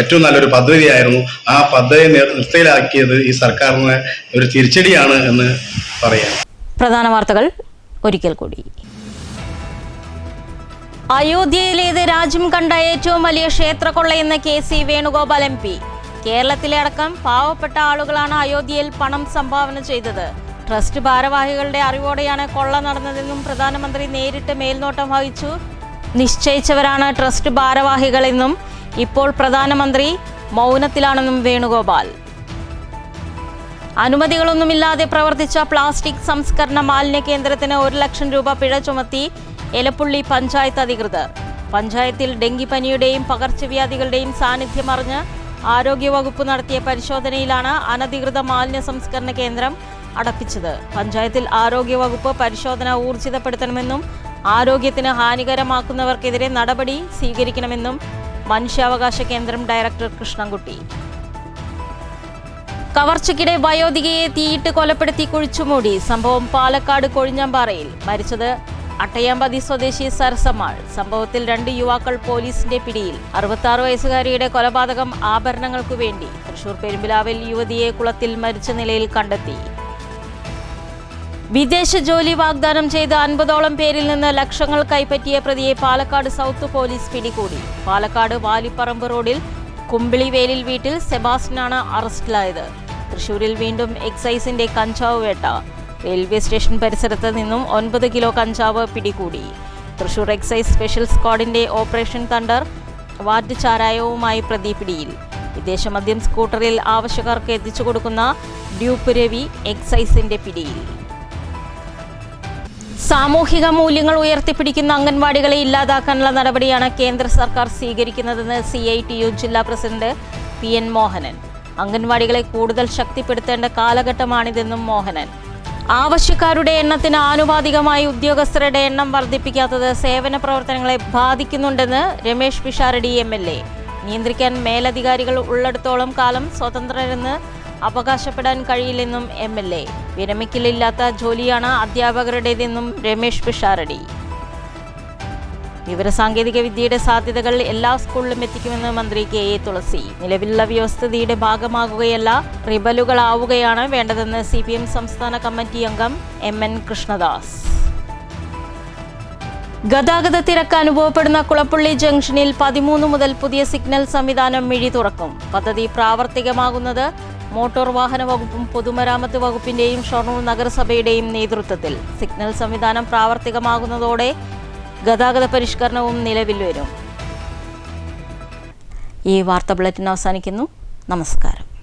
ഏറ്റവും നല്ലൊരു പദ്ധതിയായിരുന്നു. ആ പദ്ധതി നിർത്തലാക്കിയത് ഈ സർക്കാരിന് ഒരു തിരിച്ചടിയാണ് എന്ന് പറയാം. പ്രധാന വാർത്തകൾ ഒരിക്കൽ കൂടി. അയോധ്യയിലേത് രാജ്യം കണ്ട ഏറ്റവും വലിയ ക്ഷേത്രക്കൊള്ളയെന്ന് KC വേണുഗോപാൽ MP. കേരളത്തിലെ അടക്കം പാവപ്പെട്ട ആളുകളാണ് അയോധ്യയിൽ പണം സംഭാവന ചെയ്തത്. ട്രസ്റ്റ് ഭാരവാഹികളുടെ അറിവോടെയാണ് കൊള്ള നടന്നതെന്നും പ്രധാനമന്ത്രി നേരിട്ട് മേൽനോട്ടം വഹിച്ചു. നിശ്ചയിച്ചവരാണ് ട്രസ്റ്റ് ഭാരവാഹികളെന്നും ഇപ്പോൾ പ്രധാനമന്ത്രി മൗനത്തിലാണെന്നും വേണുഗോപാൽ. അനുമതികളൊന്നുമില്ലാതെ പ്രവർത്തിച്ച പ്ലാസ്റ്റിക് സംസ്കരണ മാലിന്യ കേന്ദ്രത്തിന് 1 ലക്ഷം രൂപ പിഴ ചുമത്തി എലപ്പുള്ളി പഞ്ചായത്ത് അധികൃതർ. പഞ്ചായത്തിൽ ഡെങ്കിപ്പനിയുടെയും പകർച്ചവ്യാധികളുടെയും സാന്നിധ്യം അറിഞ്ഞ് ആരോഗ്യവകുപ്പ് നടത്തിയ പരിശോധനയിലാണ് അനധികൃത മാലിന്യ സംസ്കരണ കേന്ദ്രം അടപ്പിച്ചത്. പഞ്ചായത്തിൽ ആരോഗ്യവകുപ്പ് പരിശോധന ഊർജിതപ്പെടുത്തണമെന്നും ആരോഗ്യത്തിന് ഹാനികരമാക്കുന്നവർക്കെതിരെ നടപടി സ്വീകരിക്കണമെന്നും മനുഷ്യാവകാശ കേന്ദ്രം ഡയറക്ടർ കൃഷ്ണൻകുട്ടി. കവർച്ചയ്ക്കിടെ വയോധികയെ തീയിട്ട് കൊലപ്പെടുത്തി കുഴിച്ചുമൂടി. സംഭവം പാലക്കാട് കൊഴിഞ്ഞാമ്പാറയിൽ. മരിച്ചത് അട്ടയാമ്പതി സ്വദേശി സരസമ്മാൾ. സംഭവത്തിൽ 2 യുവാക്കൾ പോലീസിന്റെ പിടിയിൽ. 66 വയസ്സുകാരിയുടെ കൊലപാതകം ആഭരണങ്ങൾക്കു വേണ്ടി. തൃശൂർ പെരുമ്പിലാവിൽ യുവതിയെ കുളത്തിൽ മരിച്ച നിലയിൽ കണ്ടെത്തി. വിദേശ ജോലി വാഗ്ദാനം ചെയ്ത് 50ഓളം പേരിൽ നിന്ന് ലക്ഷങ്ങൾ കൈപ്പറ്റിയ പ്രതിയെ പാലക്കാട് സൗത്ത് പോലീസ് പിടികൂടി. പാലക്കാട് വാലിപ്പറമ്പ് റോഡിൽ കുമ്പിളിവേലിൽ വീട്ടിൽ സെബാസ്റ്റ്യനാണ് അറസ്റ്റിലായത്. തൃശൂരിൽ വീണ്ടും എക്സൈസിന്റെ കഞ്ചാവ് വേട്ട. റെയിൽവേ സ്റ്റേഷൻ പരിസരത്ത് നിന്നും 9 കിലോ കഞ്ചാവ് പിടികൂടി. തൃശൂർ എക്സൈസ് സ്പെഷ്യൽ സ്ക്വാഡിന്റെ ഓപ്പറേഷൻ തണ്ടർ വാറ്റ് ചാരായവുമായി പ്രതി പിടിയിൽ. വിദേശ മദ്യം സ്കൂട്ടറിൽ ആവശ്യക്കാർക്ക് എത്തിച്ചു കൊടുക്കുന്ന ഡ്യൂപ്പ് രവി എക്സൈസിന്റെ പിടിയിൽ. സാമൂഹിക മൂല്യങ്ങൾ ഉയർത്തിപ്പിടിക്കുന്ന അംഗൻവാടികളെ ഇല്ലാതാക്കാനുള്ള നടപടിയാണ് കേന്ദ്ര സർക്കാർ സ്വീകരിക്കുന്നതെന്ന് CITU ജില്ലാ പ്രസിഡന്റ് PN മോഹനൻ. അംഗൻവാടികളെ കൂടുതൽ ശക്തിപ്പെടുത്തേണ്ട കാലഘട്ടമാണിതെന്നും മോഹനൻ. ആവശ്യക്കാരുടെ എണ്ണത്തിന് ആനുപാതികമായി ഉദ്യോഗസ്ഥരുടെ എണ്ണം വർദ്ധിപ്പിക്കാത്തത് സേവന പ്രവർത്തനങ്ങളെ ബാധിക്കുന്നുണ്ടെന്ന് രമേശ് പിഷാരടി MLA. നിയന്ത്രിക്കാൻ മേലധികാരികൾ ഉള്ളിടത്തോളം കാലം സ്വതന്ത്രരെന്ന് അവകാശപ്പെടാൻ കഴിയില്ലെന്നും MLA. വിരമിക്കലില്ലാത്ത ജോലിയാണ് അധ്യാപകരുടേതെന്നും രമേശ് പിഷാരടി. വിവരസാങ്കേതിക വിദ്യയുടെ സാധ്യതകൾ എല്ലാ സ്കൂളിലും എത്തിക്കുമെന്ന് മന്ത്രി KA തുളസി. നിലവിലുള്ള വ്യവസ്ഥിതിയുടെ ഭാഗമാകുകയല്ല, റിബലുകളാവുകയാണ് വേണ്ടതെന്ന് CPM സംസ്ഥാന കമ്മിറ്റി അംഗം MN കൃഷ്ണദാസ്. ഗതാഗത തിരക്ക് അനുഭവപ്പെടുന്ന കുളപ്പള്ളി ജംഗ്ഷനിൽ 13 മുതൽ പുതിയ സിഗ്നൽ സംവിധാനം മിഴി തുറക്കും. പദ്ധതി പ്രാവർത്തികമാകുന്നത് മോട്ടോർ വാഹന വകുപ്പും പൊതുമരാമത്ത് വകുപ്പിന്റെയും ഷൊർണൂർ നഗരസഭയുടെയും നേതൃത്വത്തിൽ. സിഗ്നൽ സംവിധാനം പ്രാവർത്തികമാകുന്നതോടെ ഗതാഗത പരിഷ്കരണവും നിലവിൽ വരും. ഈ വാർത്താ ബുള്ളറ്റിൻ അവസാനിക്കുന്നു. നമസ്കാരം.